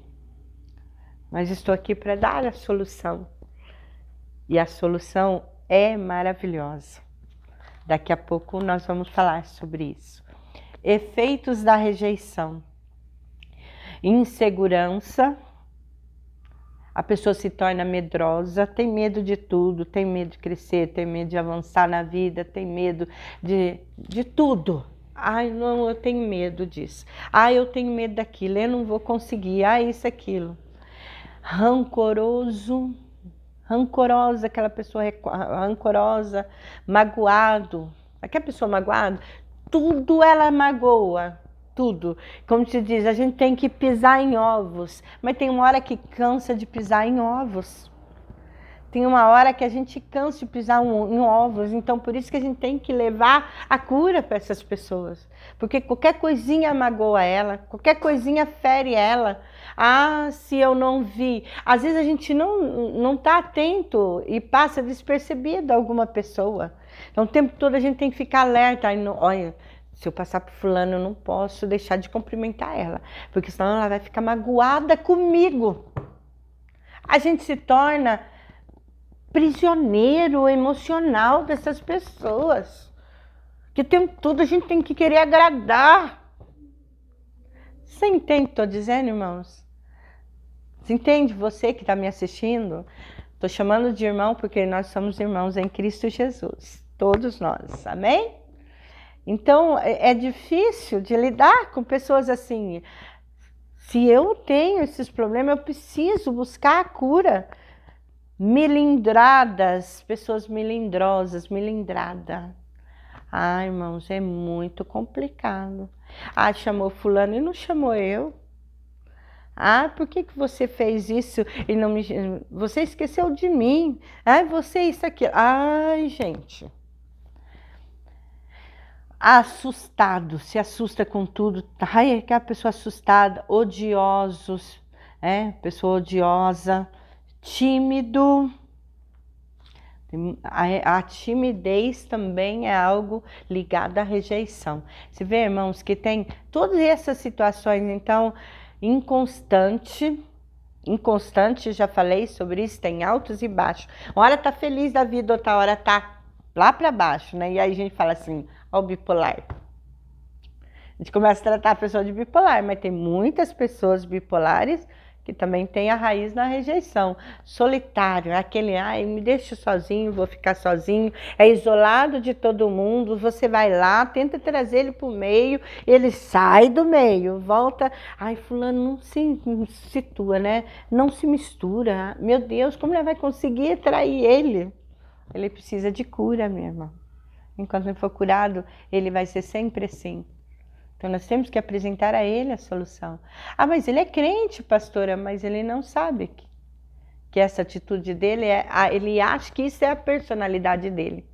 Speaker 2: Mas estou aqui para dar a solução. E a solução é maravilhosa. Daqui a pouco nós vamos falar sobre isso. Efeitos da rejeição. Insegurança. A pessoa se torna medrosa, tem medo de tudo, tem medo de crescer, tem medo de avançar na vida, tem medo de tudo. Ai, não, eu tenho medo disso. Ai, eu tenho medo daquilo, eu não vou conseguir. Ai, isso, aquilo. Rancoroso, rancorosa, aquela pessoa rancorosa, magoado. Aquela pessoa magoada, tudo ela magoa. Tudo. Como se diz, a gente tem que pisar em ovos, mas tem uma hora que cansa de pisar em ovos. Tem uma hora que a gente cansa de pisar em ovos, então por isso que a gente tem que levar a cura para essas pessoas. Porque qualquer coisinha magoa ela, qualquer coisinha fere ela. Ah, se eu não vi. Às vezes a gente não está atento e passa despercebido alguma pessoa. Então o tempo todo a gente tem que ficar alerta. Olha, se eu passar por fulano, eu não posso deixar de cumprimentar ela, porque senão ela vai ficar magoada comigo. A gente se torna prisioneiro emocional dessas pessoas, que tem tudo, a gente tem que querer agradar. Você entende o que estou dizendo, irmãos? Você entende, você que está me assistindo? Estou chamando de irmão porque nós somos irmãos em Cristo Jesus, todos nós, amém? Então, é difícil de lidar com pessoas assim. Se eu tenho esses problemas, eu preciso buscar a cura. Melindradas, pessoas melindrosas, melindrada. Ah, irmãos, é muito complicado. Ah, chamou fulano e não chamou eu. Ah, por que você fez isso e não me... Você esqueceu de mim. Ah, você isso aqui. Ai, gente... Assustado, se assusta com tudo. Ai, aquela pessoa assustada, odiosos, pessoa odiosa, tímido. A timidez também é algo ligado à rejeição. Você vê, irmãos, que tem todas essas situações, então, inconstante, já falei sobre isso, tem altos e baixos. Uma hora tá feliz da vida, outra hora tá lá para baixo, né? E aí a gente fala assim, ó, o bipolar. A gente começa a tratar a pessoa de bipolar, mas tem muitas pessoas bipolares que também tem a raiz na rejeição. Solitário, é aquele, ai, me deixa sozinho, vou ficar sozinho, é isolado de todo mundo, você vai lá, tenta trazer ele para o meio, ele sai do meio, volta, ai, fulano não se situa, né? Não se mistura, meu Deus, como ele vai conseguir atrair ele? Ele precisa de cura, minha irmã. Enquanto não for curado, ele vai ser sempre assim. Então, nós temos que apresentar a ele a solução. Ah, mas ele é crente, pastora, mas ele não sabe que essa atitude dele ele acha que isso é a personalidade dele.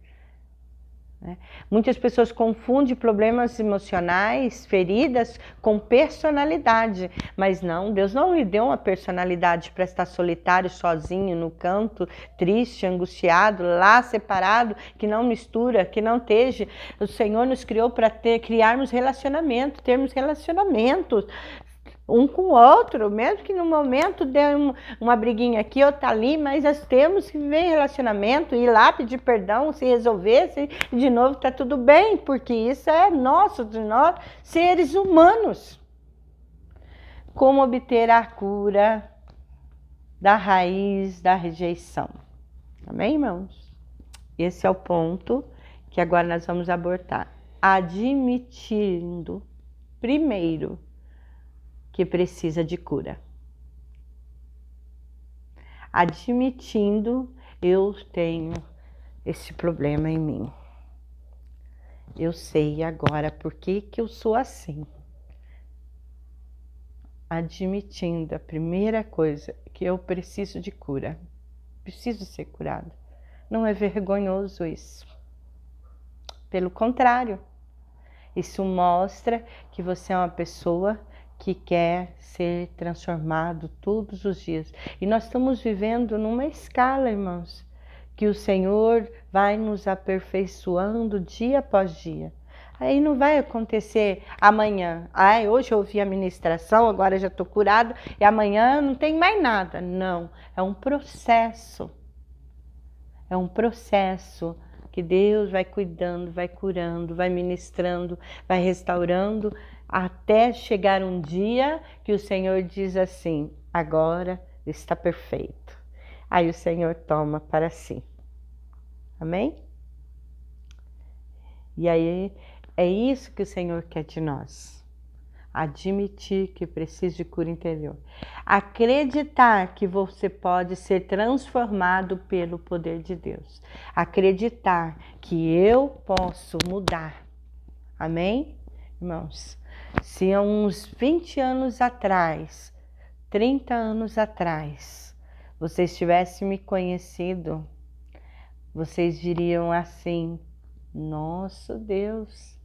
Speaker 2: Né? Muitas pessoas confundem problemas emocionais, feridas, com personalidade. Mas não, Deus não lhe deu uma personalidade para estar solitário, sozinho, no canto, triste, angustiado, lá separado, que não mistura, que não esteja. O Senhor nos criou para criarmos relacionamento, termos relacionamentos um com o outro, mesmo que no momento dê uma briguinha aqui, outra ali, mas nós temos que viver em relacionamento, ir lá pedir perdão, se resolver, e de novo tá tudo bem, porque isso é nosso, de nós, seres humanos. Como obter a cura da raiz da rejeição? Amém, irmãos? Esse é o ponto que agora nós vamos abordar. Admitindo, primeiro, que precisa de cura. Admitindo, eu tenho esse problema em mim. Eu sei agora por que eu sou assim. Admitindo a primeira coisa, que eu preciso de cura. Preciso ser curado. Não é vergonhoso isso. Pelo contrário, isso mostra que você é uma pessoa que quer ser transformado todos os dias. E nós estamos vivendo numa escala, irmãos, que o Senhor vai nos aperfeiçoando dia após dia. Aí não vai acontecer amanhã. Ai, hoje eu ouvi a ministração, agora já estou curado, e amanhã não tem mais nada. Não, é um processo. É um processo que Deus vai cuidando, vai curando, vai ministrando, vai restaurando, até chegar um dia que o Senhor diz assim, agora está perfeito. Aí o Senhor toma para si. Amém? E aí é isso que o Senhor quer de nós. Admitir que precisa de cura interior. Acreditar que você pode ser transformado pelo poder de Deus. Acreditar que eu posso mudar. Amém? Irmãos, se há uns 20 anos atrás, 30 anos atrás, vocês tivessem me conhecido, vocês diriam assim, nossa Deus,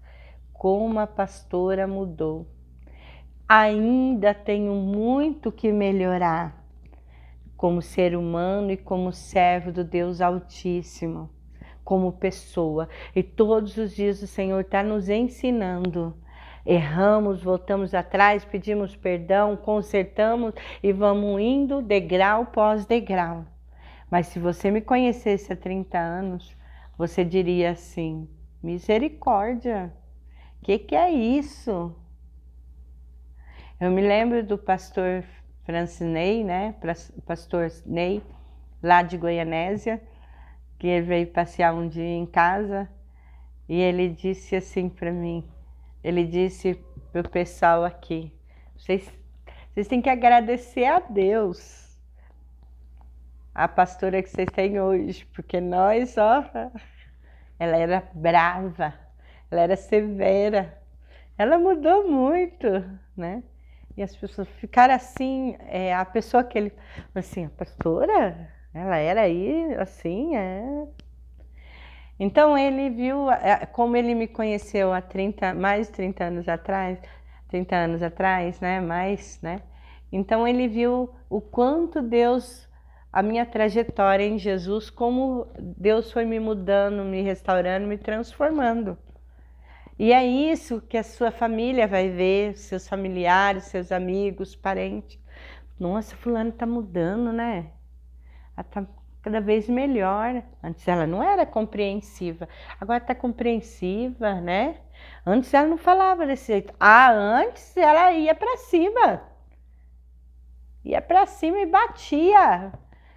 Speaker 2: como a pastora mudou. Ainda tenho muito que melhorar como ser humano e como servo do Deus Altíssimo, como pessoa. E todos os dias o Senhor está nos ensinando. Erramos, voltamos atrás, pedimos perdão, consertamos e vamos indo degrau pós degrau. Mas se você me conhecesse há 30 anos, você diria assim, misericórdia, que é isso? Eu me lembro do pastor Francinei, né? Pastor Ney, lá de Goianésia, que ele veio passear um dia em casa e ele disse assim para mim, ele disse para o pessoal aqui, vocês têm que agradecer a Deus, a pastora que vocês têm hoje, porque nós, ó, ela era brava, ela era severa, ela mudou muito, né? E as pessoas ficaram assim, a pessoa que ele, assim, a pastora, ela era aí, assim, Então ele viu, como ele me conheceu há mais de 30 anos atrás, né, mais, né? Então ele viu o quanto Deus, a minha trajetória em Jesus, como Deus foi me mudando, me restaurando, me transformando. E é isso que a sua família vai ver, seus familiares, seus amigos, parentes. Nossa, fulano tá mudando, né? Ela tá cada vez melhor. Antes ela não era compreensiva, agora tá compreensiva, né? Antes ela não falava desse jeito. Antes ela ia para cima. ia para cima e batia.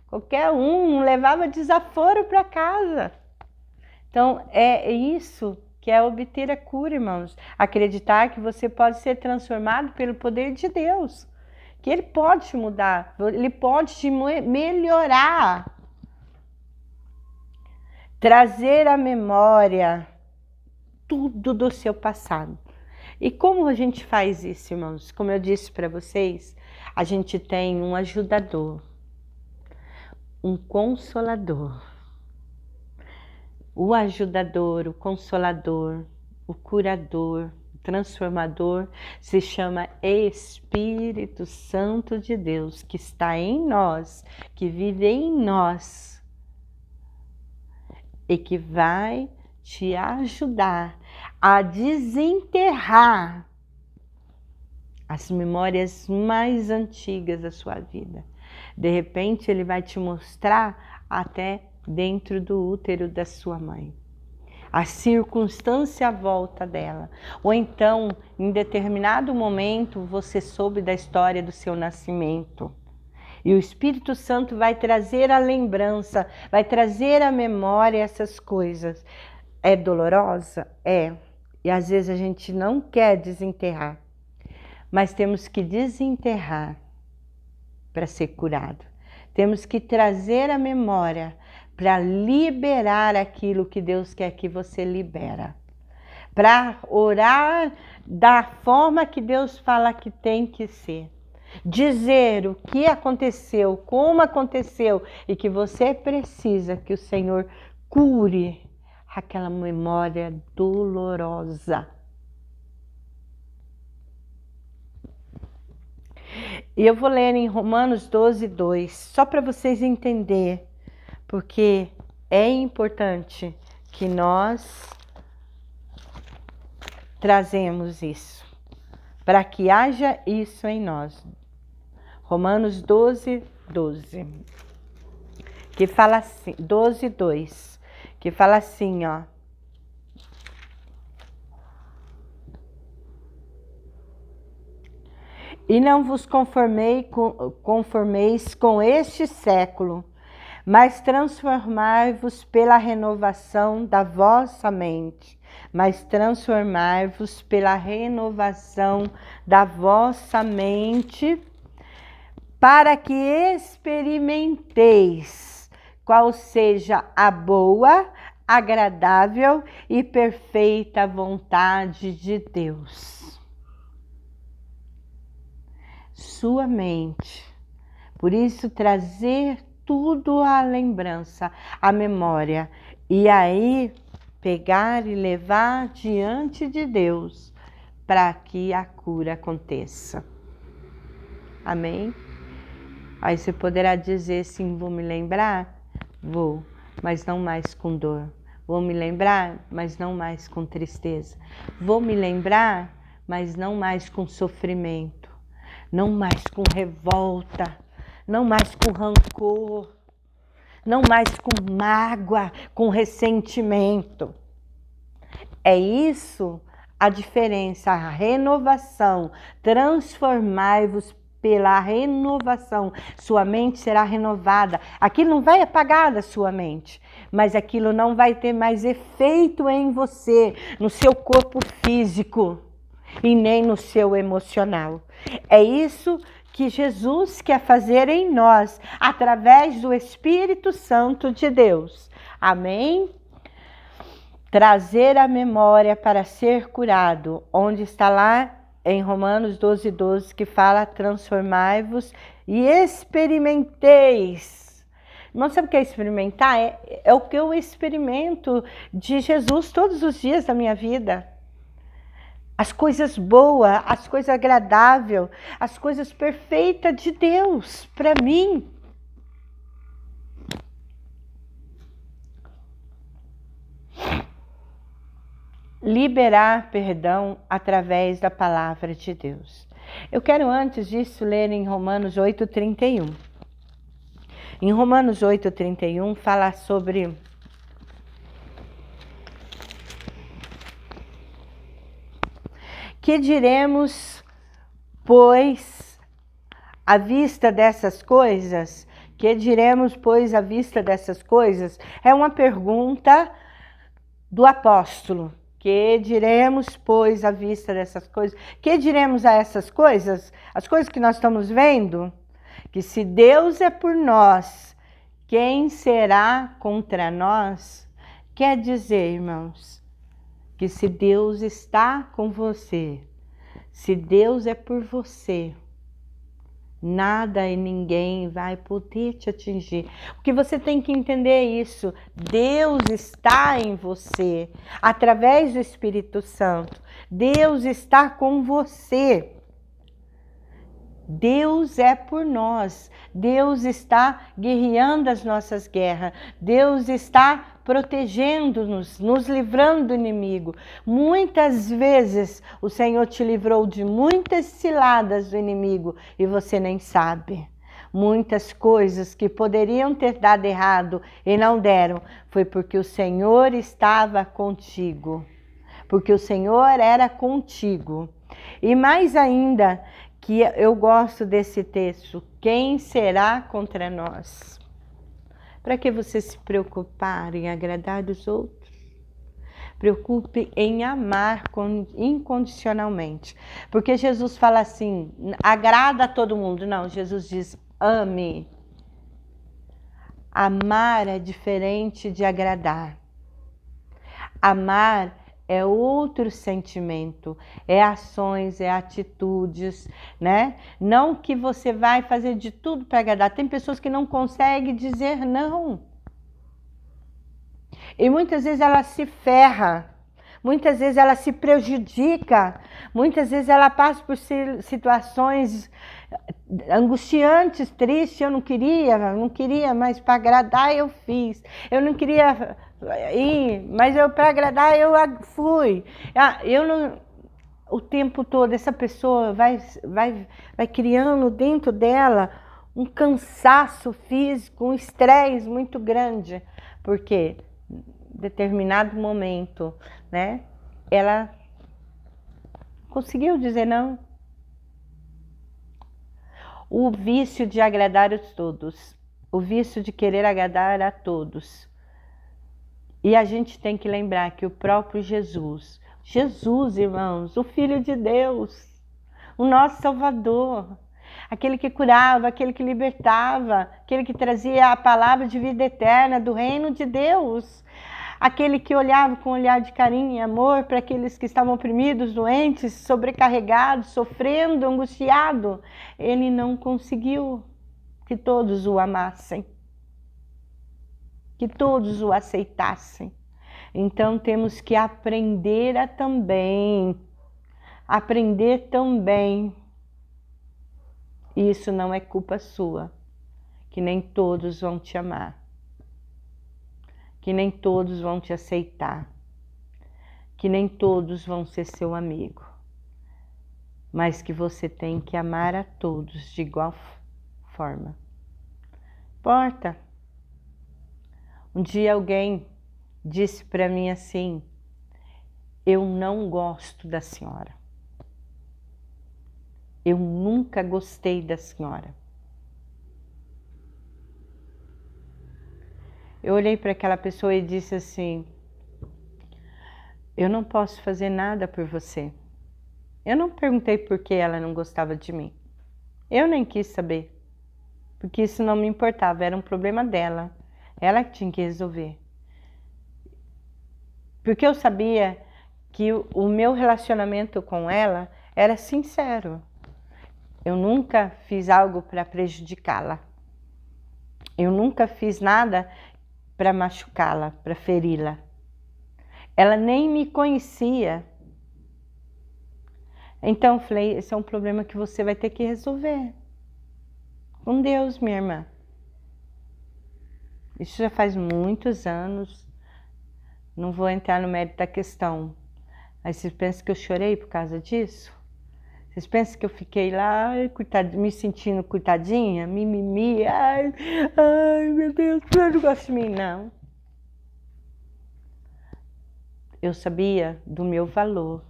Speaker 2: Qualquer um levava desaforo para casa. Então, é isso que é obter a cura, irmãos. Acreditar que você pode ser transformado pelo poder de Deus. Que Ele pode te mudar, Ele pode te melhorar. Trazer à memória tudo do seu passado. E como a gente faz isso, irmãos? Como eu disse para vocês, a gente tem um ajudador, um consolador. O ajudador, o consolador, o curador, o transformador se chama Espírito Santo de Deus, que está em nós, que vive em nós e que vai te ajudar a desenterrar as memórias mais antigas da sua vida. De repente, ele vai te mostrar até dentro do útero da sua mãe, a circunstância à volta dela. Ou então, em determinado momento, você soube da história do seu nascimento. E o Espírito Santo vai trazer a lembrança, vai trazer à memória essas coisas. É dolorosa? É. E às vezes a gente não quer desenterrar. Mas temos que desenterrar para ser curado. Temos que trazer à memória para liberar aquilo que Deus quer que você libera. Para orar da forma que Deus fala que tem que ser. Dizer o que aconteceu, como aconteceu e que você precisa que o Senhor cure aquela memória dolorosa. E eu vou ler em Romanos 12, 2, só para vocês entenderem, porque é importante que nós trazemos isso, para que haja isso em nós. Romanos 12, 12, que fala assim, 12, 2, que fala assim, ó. E não vos conformeis com este século, mas transformai-vos pela renovação da vossa mente. Mas transformai-vos pela renovação da vossa mente, para que experimenteis qual seja a boa, agradável e perfeita vontade de Deus. Sua mente. Por isso, trazer tudo à lembrança, à memória. E aí, pegar e levar diante de Deus para que a cura aconteça. Amém? Aí você poderá dizer sim, vou me lembrar? Vou, mas não mais com dor. Vou me lembrar, mas não mais com tristeza. Vou me lembrar, mas não mais com sofrimento. Não mais com revolta, não mais com rancor, não mais com mágoa, com ressentimento. É isso a diferença, a renovação. Transformai-vos pela renovação. Sua mente será renovada. Aquilo não vai apagar da sua mente, mas aquilo não vai ter mais efeito em você, no seu corpo físico e nem no seu emocional. É isso que Jesus quer fazer em nós, através do Espírito Santo de Deus. Amém? Trazer a memória para ser curado, onde está lá em Romanos 12, 12, que fala, transformai-vos e experimenteis. Não sabe o que é experimentar? É o que eu experimento de Jesus todos os dias da minha vida. As coisas boas, as coisas agradáveis, as coisas perfeitas de Deus para mim. Liberar perdão através da palavra de Deus. Eu quero antes disso ler em Romanos 8:31. Em Romanos 8:31 fala sobre que diremos, pois,
Speaker 1: à vista dessas coisas? Que diremos, pois, à vista dessas coisas? É uma pergunta do apóstolo. Que diremos, pois, à vista dessas coisas? Que diremos a essas coisas? As coisas que nós estamos vendo? Que se Deus é por nós, quem será contra nós? Quer dizer, irmãos, que se Deus está com você, se Deus é por você, nada e ninguém vai poder te atingir. Porque você tem que entender isso. Deus está em você, através do Espírito Santo. Deus está com você. Deus é por nós. Deus está guerreando as nossas guerras. Deus está protegendo-nos, nos livrando do inimigo. Muitas vezes o Senhor te livrou de muitas ciladas do inimigo e você nem sabe. Muitas coisas que poderiam ter dado errado e não deram, foi porque o Senhor estava contigo. Porque o Senhor era contigo. E mais ainda, que eu gosto desse texto, quem será contra nós? Para que você se preocupar em agradar os outros? Preocupe em amar incondicionalmente. Porque Jesus fala assim, agrada a todo mundo. Não, Jesus diz, ame. Amar é diferente de agradar. Amar é outro sentimento, é ações, é atitudes, né? Não que você vai fazer de tudo para agradar. Tem pessoas que não conseguem dizer não. E muitas vezes ela se ferra, muitas vezes ela se prejudica, muitas vezes ela passa por situações angustiantes, tristes. Eu não queria, mas para agradar eu fiz. Eu não queria ir, mas para agradar eu fui. O tempo todo essa pessoa vai criando dentro dela um cansaço físico, um estresse muito grande, porque em determinado momento, né, ela conseguiu dizer não. O vício de agradar a todos, o vício de querer agradar a todos. E a gente tem que lembrar que o próprio Jesus, irmãos, o Filho de Deus, o nosso Salvador, aquele que curava, aquele que libertava, aquele que trazia a palavra de vida eterna do reino de Deus, aquele que olhava com um olhar de carinho e amor para aqueles que estavam oprimidos, doentes, sobrecarregados, sofrendo, angustiados. Ele não conseguiu que todos o amassem, que todos o aceitassem. Então temos que aprender também. Isso não é culpa sua, que nem todos vão te amar, que nem todos vão te aceitar, que nem todos vão ser seu amigo, mas que você tem que amar a todos de igual forma. Importa. Um dia alguém disse para mim assim, eu não gosto da senhora. Eu nunca gostei da senhora. Eu olhei para aquela pessoa e disse assim, eu não posso fazer nada por você. Eu não perguntei por que ela não gostava de mim. Eu nem quis saber, porque isso não me importava, era um problema dela. Ela que tinha que resolver. Porque eu sabia que o meu relacionamento com ela era sincero. Eu nunca fiz algo para prejudicá-la. Eu nunca fiz nada para machucá-la, para feri-la. Ela nem me conhecia. Então eu falei, esse é um problema que você vai ter que resolver. Com Deus, minha irmã. Isso já faz muitos anos. Não vou entrar no mérito da questão. Aí vocês pensam que eu chorei por causa disso? Vocês pensam que eu fiquei lá, me sentindo coitadinha, mimimi, ai meu Deus, eu não gosto de mim, não. Eu sabia do meu valor,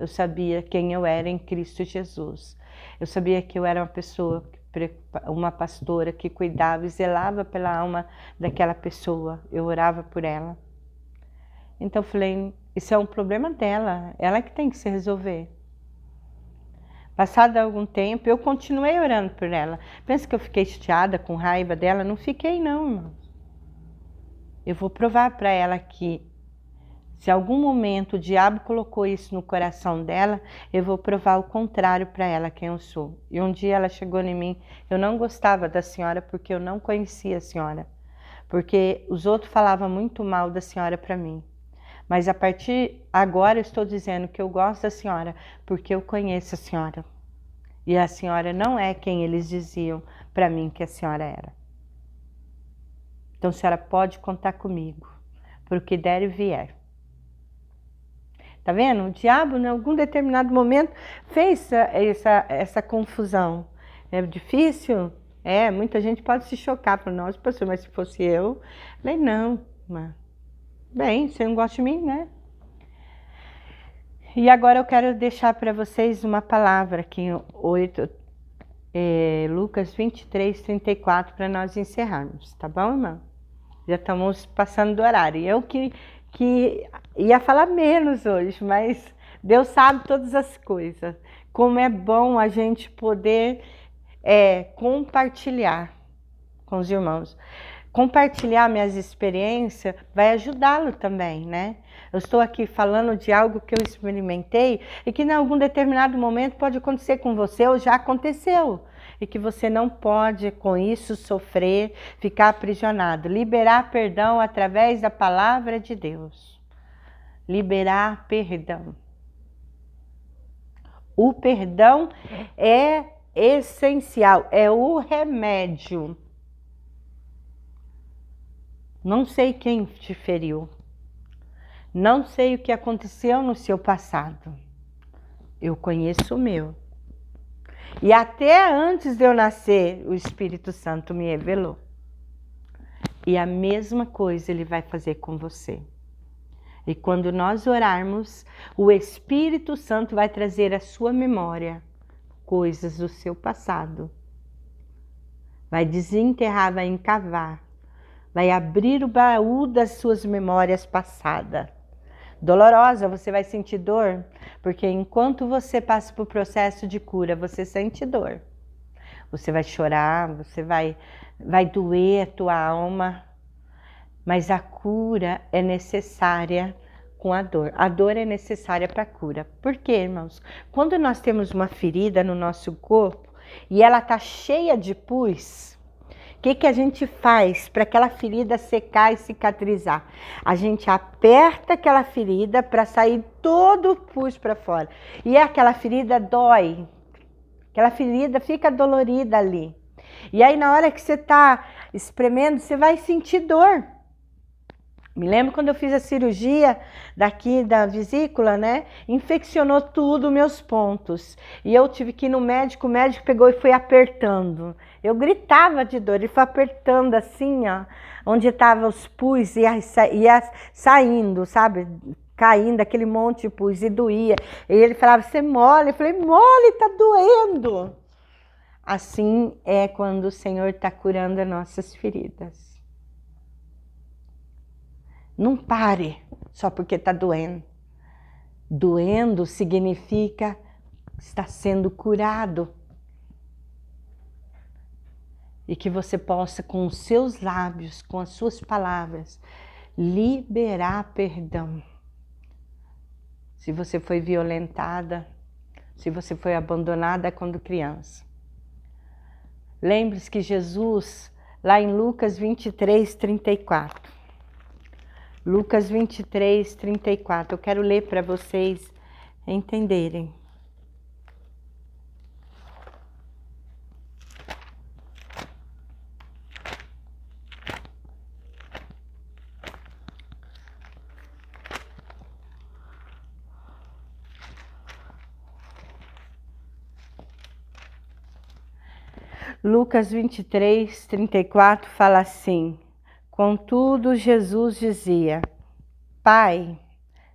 Speaker 1: Eu sabia quem eu era em Cristo Jesus. Eu sabia que eu era uma pessoa, uma pastora que cuidava e zelava pela alma daquela pessoa. Eu orava por ela. Então eu falei, isso é um problema dela, ela que tem que se resolver. Passado algum tempo, eu continuei orando por ela. Pensa que eu fiquei chateada, com raiva dela? Não fiquei não, irmãos. Eu vou provar para ela que se algum momento o diabo colocou isso no coração dela, eu vou provar o contrário para ela quem eu sou. E um dia ela chegou em mim, eu não gostava da senhora porque eu não conhecia a senhora. Porque os outros falavam muito mal da senhora para mim. Mas a partir agora eu estou dizendo que eu gosto da senhora porque eu conheço a senhora. E a senhora não é quem eles diziam para mim que a senhora era. Então a senhora pode contar comigo, por o que der e vier. Tá vendo? O diabo, em algum determinado momento, fez essa confusão. É difícil? É, muita gente pode se chocar para nós, pastor, mas se fosse eu, falei, não, mas, bem, você não gosta de mim, né? E agora eu quero deixar para vocês uma palavra aqui, Lucas 23, 34, para nós encerrarmos, tá bom, irmão? Já estamos passando do horário. Eu que ia falar menos hoje, mas Deus sabe todas as coisas. Como é bom a gente poder compartilhar com os irmãos. Compartilhar minhas experiências vai ajudá-lo também, né? Eu estou aqui falando de algo que eu experimentei e que em algum determinado momento pode acontecer com você ou já aconteceu. E que você não pode com isso sofrer, ficar aprisionado. Liberar perdão através da palavra de Deus. Liberar perdão. O perdão é essencial, é o remédio. Não sei quem te feriu. Não sei o que aconteceu no seu passado. Eu conheço o meu. E até antes de eu nascer, o Espírito Santo me revelou. E a mesma coisa Ele vai fazer com você. E quando nós orarmos, o Espírito Santo vai trazer à sua memória coisas do seu passado. Vai desenterrar, vai encavar. Vai abrir o baú das suas memórias passadas. Dolorosa, você vai sentir dor, porque enquanto você passa por processo de cura, você sente dor. Você vai chorar, você vai doer a tua alma, mas a cura é necessária com a dor. A dor é necessária para a cura. Por quê, irmãos? Quando nós temos uma ferida no nosso corpo e ela está cheia de pus, o que a gente faz para aquela ferida secar e cicatrizar? A gente aperta aquela ferida para sair todo o pus para fora. E aquela ferida dói. Aquela ferida fica dolorida ali. E aí na hora que você está espremendo, você vai sentir dor. Me lembro quando eu fiz a cirurgia daqui da vesícula, né? Infeccionou tudo meus pontos. E eu tive que ir no médico, o médico pegou e foi apertando. Eu gritava de dor, ele foi apertando assim, ó, onde estavam os pus, ia saindo, sabe? Caindo aquele monte de pus e doía. E ele falava, você mole? Eu falei, mole, tá doendo. Assim é quando o Senhor está curando as nossas feridas. Não pare só porque está doendo. Doendo significa que está sendo curado. E que você possa, com os seus lábios, com as suas palavras, liberar perdão. Se você foi violentada, se você foi abandonada quando criança. Lembre-se que Jesus, lá em Lucas 23, 34. Lucas 23, 34. Eu quero ler para vocês entenderem. Lucas 23, 34 fala assim: contudo, Jesus dizia, Pai,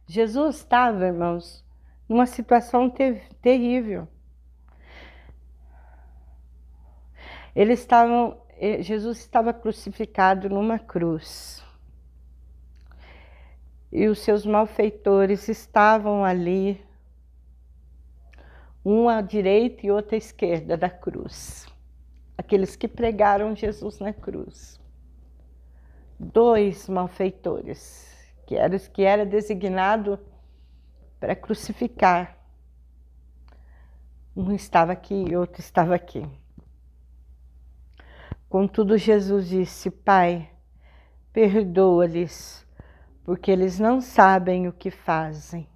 Speaker 1: Jesus estava, irmãos, numa situação terrível. Jesus estava crucificado numa cruz. E os seus malfeitores estavam ali, um à direita e outro à esquerda da cruz. Aqueles que pregaram Jesus na cruz. 2 malfeitores, que era designado para crucificar. Um estava aqui e outro estava aqui. Contudo, Jesus disse: Pai, perdoa-lhes, porque eles não sabem o que fazem.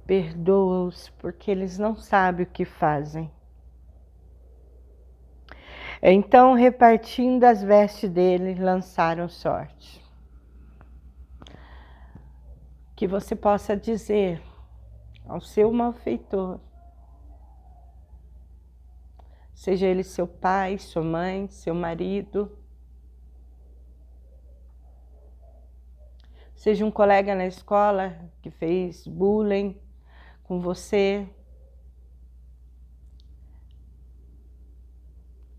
Speaker 1: Perdoa-os, porque eles não sabem o que fazem. Então, repartindo as vestes dele, lançaram sorte. Que você possa dizer ao seu malfeitor, seja ele seu pai, sua mãe, seu marido, seja um colega na escola que fez bullying com você,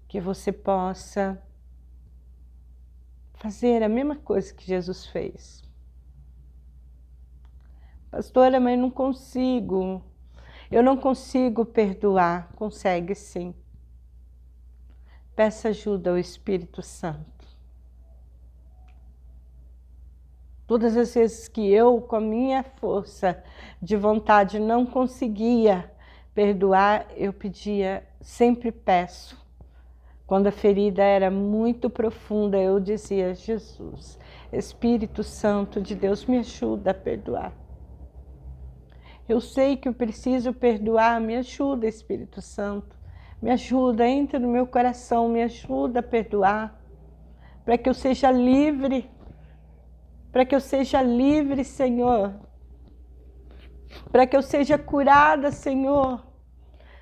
Speaker 1: que você possa fazer a mesma coisa que Jesus fez. Pastora, mas não consigo. Eu não consigo perdoar. Consegue sim. Peça ajuda ao Espírito Santo. Todas as vezes que eu, com a minha força de vontade, não conseguia perdoar, eu pedia, sempre peço. Quando a ferida era muito profunda, eu dizia: Jesus, Espírito Santo de Deus, me ajuda a perdoar. Eu sei que eu preciso perdoar, me ajuda, Espírito Santo. Me ajuda, entra no meu coração, me ajuda a perdoar. Para que eu seja livre. Para que eu seja livre, Senhor. Para que eu seja curada, Senhor.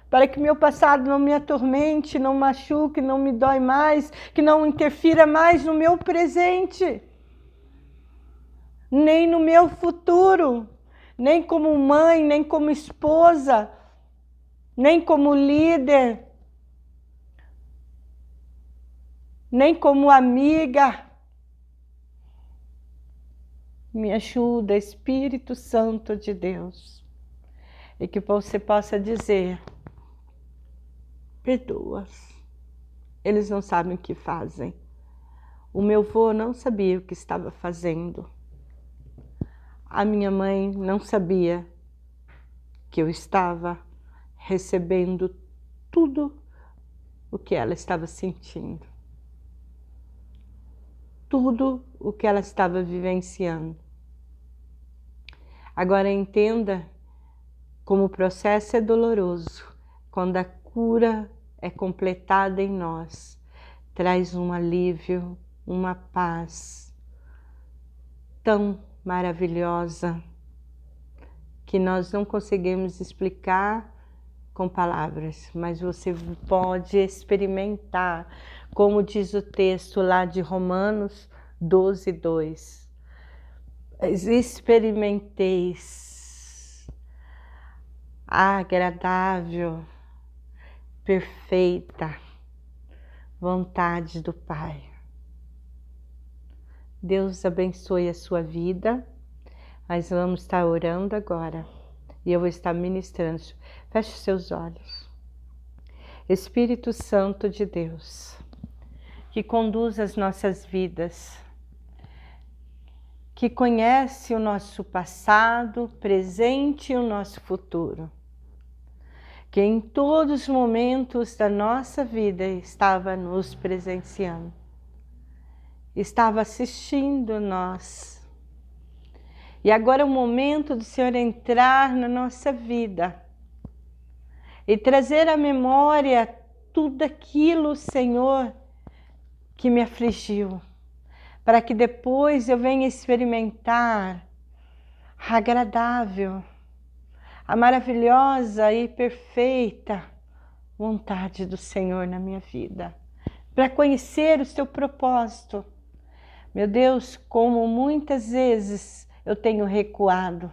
Speaker 1: Para que meu passado não me atormente, não machuque, não me dói mais, que não interfira mais no meu presente. Nem no meu futuro. Nem como mãe, nem como esposa, nem como líder, nem como amiga. Me ajuda, Espírito Santo de Deus, e que você possa dizer: perdoa. Eles não sabem o que fazem. O meu avô não sabia o que estava fazendo. A minha mãe não sabia que eu estava recebendo tudo o que ela estava sentindo. Tudo o que ela estava vivenciando. Agora entenda como o processo é doloroso. Quando a cura é completada em nós, traz um alívio, uma paz tão maravilhosa que nós não conseguimos explicar com palavras, mas você pode experimentar, como diz o texto lá de Romanos 12:2. Experimenteis a agradável, perfeita vontade do Pai. Deus abençoe a sua vida. Nós vamos estar orando agora e eu vou estar ministrando. Feche os seus olhos. Espírito Santo de Deus, que conduz as nossas vidas, que conhece o nosso passado, presente e o nosso futuro, que em todos os momentos da nossa vida estava nos presenciando, estava assistindo nós. E agora é o momento do Senhor entrar na nossa vida e trazer à memória tudo aquilo, Senhor, que me afligiu, para que depois eu venha experimentar a agradável, a maravilhosa e perfeita vontade do Senhor na minha vida, para conhecer o seu propósito. Meu Deus, como muitas vezes eu tenho recuado,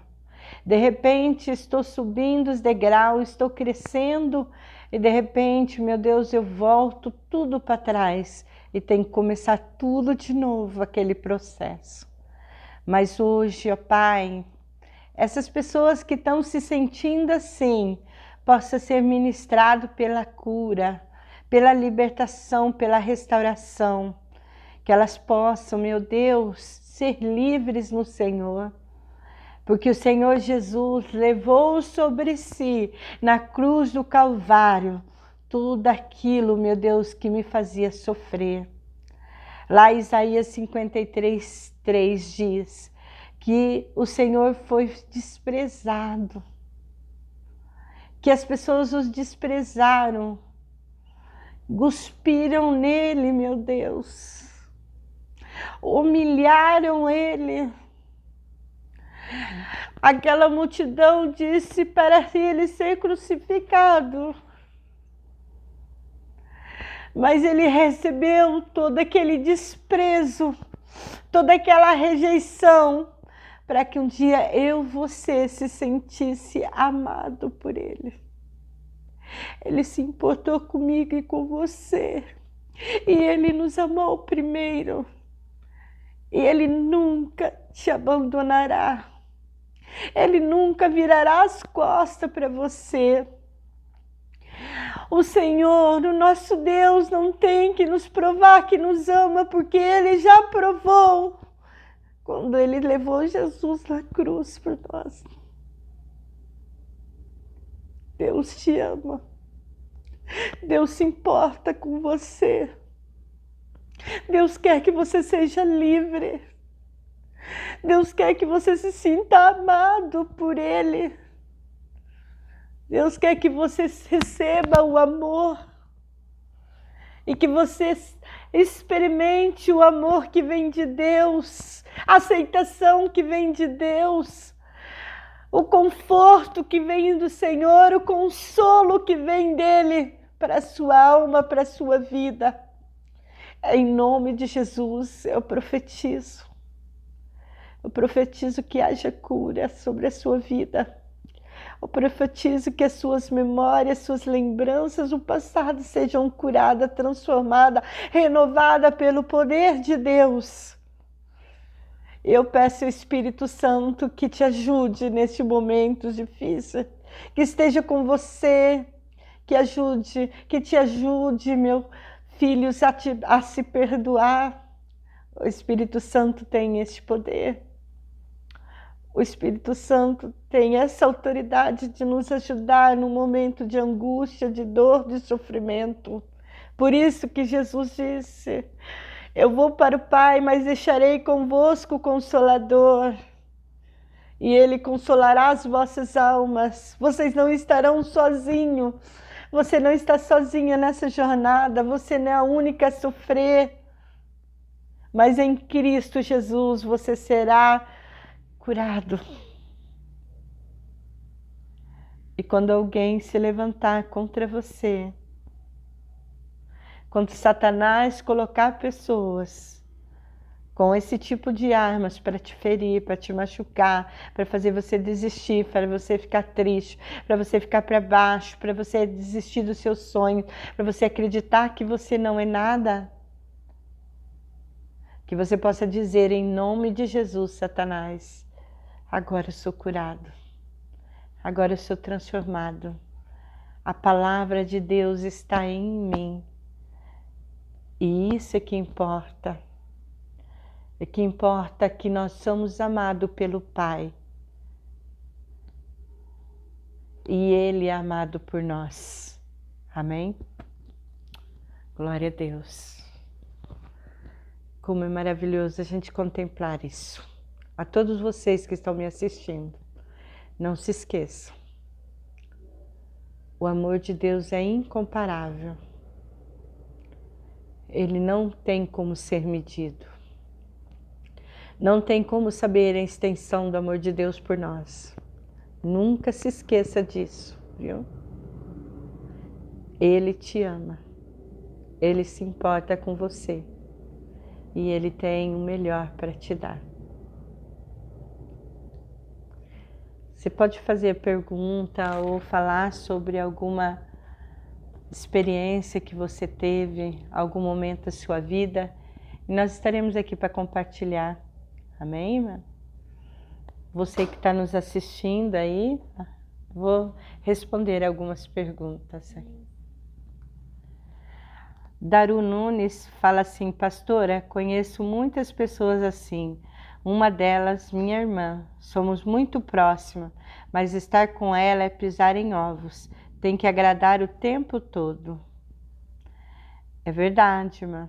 Speaker 1: De repente estou subindo os degraus, estou crescendo e de repente, meu Deus, eu volto tudo para trás e tenho que começar tudo de novo, aquele processo. Mas hoje, ó Pai, essas pessoas que estão se sentindo assim, possa ser ministrado pela cura, pela libertação, pela restauração, que elas possam, meu Deus, ser livres no Senhor, porque o Senhor Jesus levou sobre si, na cruz do Calvário, tudo aquilo, meu Deus, que me fazia sofrer. Lá Isaías 53:3 diz que o Senhor foi desprezado, que as pessoas os desprezaram, cuspiram nele, meu Deus, humilharam ele. Aquela multidão disse para ele ser crucificado, mas ele recebeu todo aquele desprezo, toda aquela rejeição, para que um dia você se sentisse amado por ele. Ele se importou comigo e com você, e ele nos amou primeiro, e ele nunca te abandonará, ele nunca virará as costas para você. O Senhor, o nosso Deus, não tem que nos provar que nos ama, porque Ele já provou quando Ele levou Jesus na cruz por nós. Deus te ama. Deus se importa com você. Deus quer que você seja livre. Deus quer que você se sinta amado por Ele. Deus quer que você receba o amor e que você experimente o amor que vem de Deus, a aceitação que vem de Deus, o conforto que vem do Senhor, o consolo que vem dEle para a sua alma, para a sua vida. Em nome de Jesus, eu profetizo que haja cura sobre a sua vida. Eu profetizo que as suas memórias, suas lembranças do passado sejam curadas, transformadas, renovadas pelo poder de Deus. Eu peço ao Espírito Santo que te ajude neste momento difícil, que esteja com você, que te ajude, meu filho, a se perdoar. O Espírito Santo tem este poder. O Espírito Santo tem essa autoridade de nos ajudar no momento de angústia, de dor, de sofrimento. Por isso que Jesus disse: eu vou para o Pai, mas deixarei convosco o Consolador, e Ele consolará as vossas almas. Vocês não estarão sozinhos. Você não está sozinha nessa jornada. Você não é a única a sofrer. Mas em Cristo Jesus você será curado. E quando alguém se levantar contra você, quando Satanás colocar pessoas com esse tipo de armas para te ferir, para te machucar, para fazer você desistir, para você ficar triste, para você ficar para baixo, para você desistir do seu sonho, para você acreditar que você não é nada, que você possa dizer em nome de Jesus: Satanás, agora eu sou curado, agora eu sou transformado, a palavra de Deus está em mim, e isso é que importa. O que importa é que nós somos amados pelo Pai, e Ele é amado por nós. Amém? Glória a Deus. Como é maravilhoso a gente contemplar isso. A todos vocês que estão me assistindo, não se esqueçam. O amor de Deus é incomparável. Ele não tem como ser medido. Não tem como saber a extensão do amor de Deus por nós. Nunca se esqueça disso, viu? Ele te ama. Ele se importa com você. E Ele tem o melhor para te dar.
Speaker 2: Você pode fazer pergunta ou falar sobre alguma experiência que você teve, algum momento da sua vida, e nós estaremos aqui para compartilhar. Amém, irmã? Você que está nos assistindo aí, vou responder algumas perguntas. Daru Nunes fala assim: pastora, conheço muitas pessoas assim. Uma delas, minha irmã. Somos muito próximas, mas estar com ela é pisar em ovos. Tem que agradar o tempo todo. É verdade, irmã.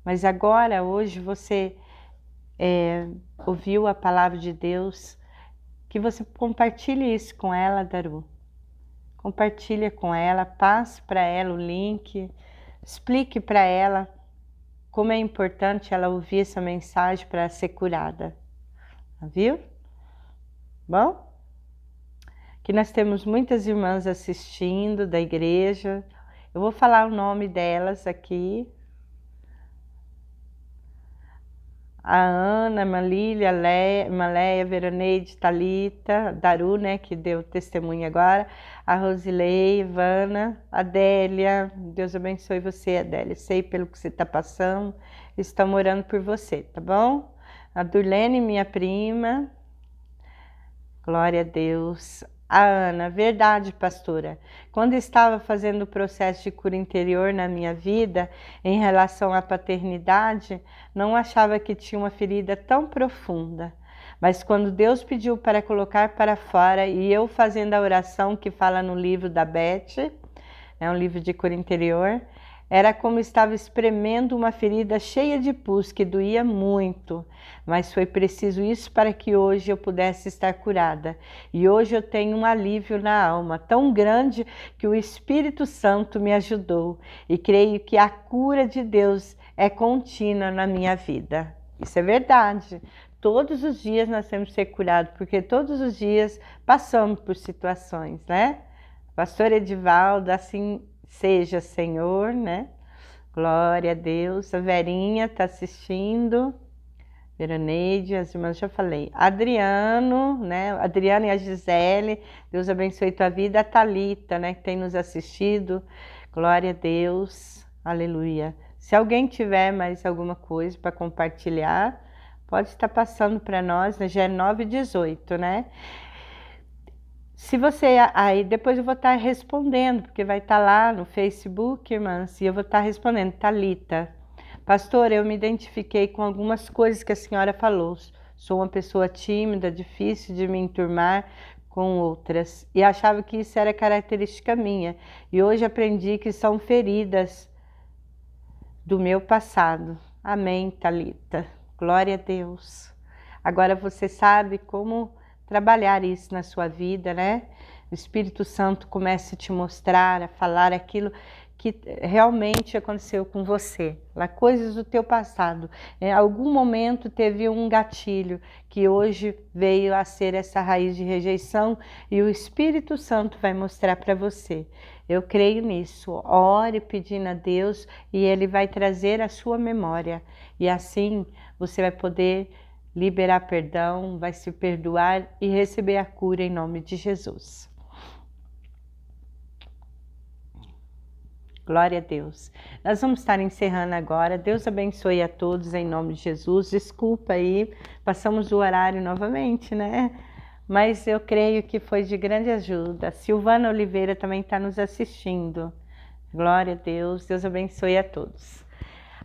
Speaker 2: Mas agora, hoje, você ouviu a palavra de Deus, que você compartilhe isso com ela, Daru. Compartilha com ela, passe para ela o link, explique para ela como é importante ela ouvir essa mensagem para ser curada. Viu? Bom? Que nós temos muitas irmãs assistindo da igreja. Eu vou falar o nome delas aqui. A Ana, Malília, Maléia, Veroneide, Thalita, Daru, né, que deu testemunho agora, a Rosilei, Ivana, Adélia, Deus abençoe você, Adélia, sei pelo que você está passando, estamos orando por você, tá bom? A Durlene, minha prima, glória a Deus. A Ana, verdade, pastora, quando estava fazendo o processo de cura interior na minha vida, em relação à paternidade, não achava que tinha uma ferida tão profunda. Mas quando Deus pediu para colocar para fora, e eu fazendo a oração que fala no livro da Beth, é um livro de cura interior, era como estava espremendo uma ferida cheia de pus, que doía muito, mas foi preciso isso para que hoje eu pudesse estar curada. E hoje eu tenho um alívio na alma tão grande que o Espírito Santo me ajudou. E creio que a cura de Deus é contínua na minha vida. Isso é verdade. Todos os dias nós temos que ser curados, porque todos os dias passamos por situações, né? Pastor Edivaldo, assim seja, Senhor, né? Glória a Deus. A Verinha está assistindo. Veroneide, as irmãs já falei. Adriano, né? Adriano e a Gisele, Deus abençoe tua vida. A Thalita, né? Que tem nos assistido. Glória a Deus. Aleluia. Se alguém tiver mais alguma coisa para compartilhar, pode estar passando para nós, né? Já é 9h18, né? Se você, aí depois eu vou estar respondendo, porque vai estar lá no Facebook, irmãs, e eu vou estar respondendo. Thalita, pastora, eu me identifiquei com algumas coisas que a senhora falou. Sou uma pessoa tímida, difícil de me enturmar com outras, e achava que isso era característica minha. E hoje aprendi que são feridas do meu passado. Amém, Thalita. Glória a Deus. Agora você sabe como trabalhar isso na sua vida, né? O Espírito Santo começa a te mostrar, a falar aquilo que realmente aconteceu com você, lá coisas do teu passado. Em algum momento teve um gatilho que hoje veio a ser essa raiz de rejeição e o Espírito Santo vai mostrar para você. Eu creio nisso. Ore pedindo a Deus e Ele vai trazer a sua memória. E assim você vai poder liberar perdão, vai se perdoar e receber a cura em nome de Jesus. Glória a Deus. Nós vamos estar encerrando agora. Deus abençoe a todos em nome de Jesus. Desculpa aí, passamos o horário novamente, né? Mas eu creio que foi de grande ajuda. Silvana Oliveira também está nos assistindo. Glória a Deus. Deus abençoe a todos.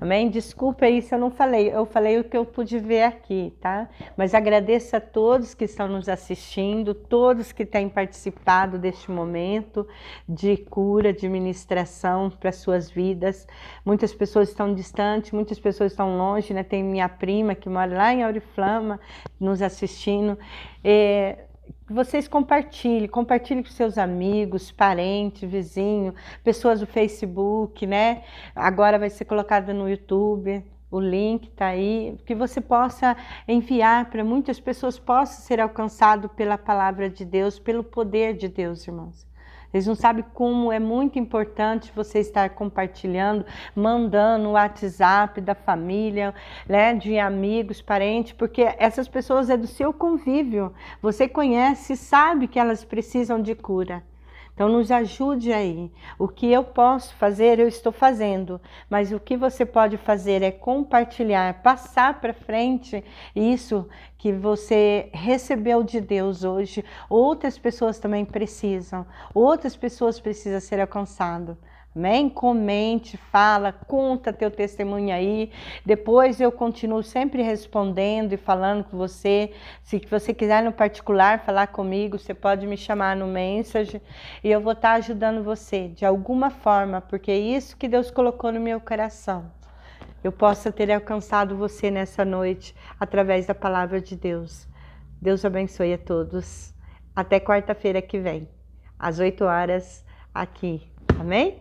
Speaker 2: Amém? Desculpa aí se eu não falei, eu falei o que eu pude ver aqui, tá? Mas agradeço a todos que estão nos assistindo, todos que têm participado deste momento de cura, de ministração para suas vidas. Muitas pessoas estão distantes, muitas pessoas estão longe, né? Tem minha prima que mora lá em Auriflama nos assistindo. Vocês compartilhem com seus amigos, parentes, vizinhos, pessoas do Facebook, né? Agora vai ser colocado no YouTube, o link está aí, que você possa enviar para muitas pessoas, possa ser alcançado pela palavra de Deus, pelo poder de Deus, irmãos.
Speaker 1: Vocês não sabem como é muito importante você estar compartilhando, mandando o WhatsApp da família, né, de amigos, parentes, porque essas pessoas é do seu convívio. Você conhece e sabe que elas precisam de cura. Então nos ajude aí. O que eu posso fazer, eu estou fazendo. Mas o que você pode fazer é compartilhar, passar para frente isso que você recebeu de Deus hoje. Outras pessoas também precisam. Outras pessoas precisam ser alcançadas. Amém? Comente, fala, conta teu testemunho aí. Depois eu continuo sempre respondendo e falando com você. Se você quiser no particular falar comigo, você pode me chamar no message e eu vou estar ajudando você de alguma forma, porque é isso que Deus colocou no meu coração. Eu possa ter alcançado você nessa noite através da palavra de Deus. Deus abençoe a todos. Até quarta-feira que vem, às 8 horas aqui. Amém?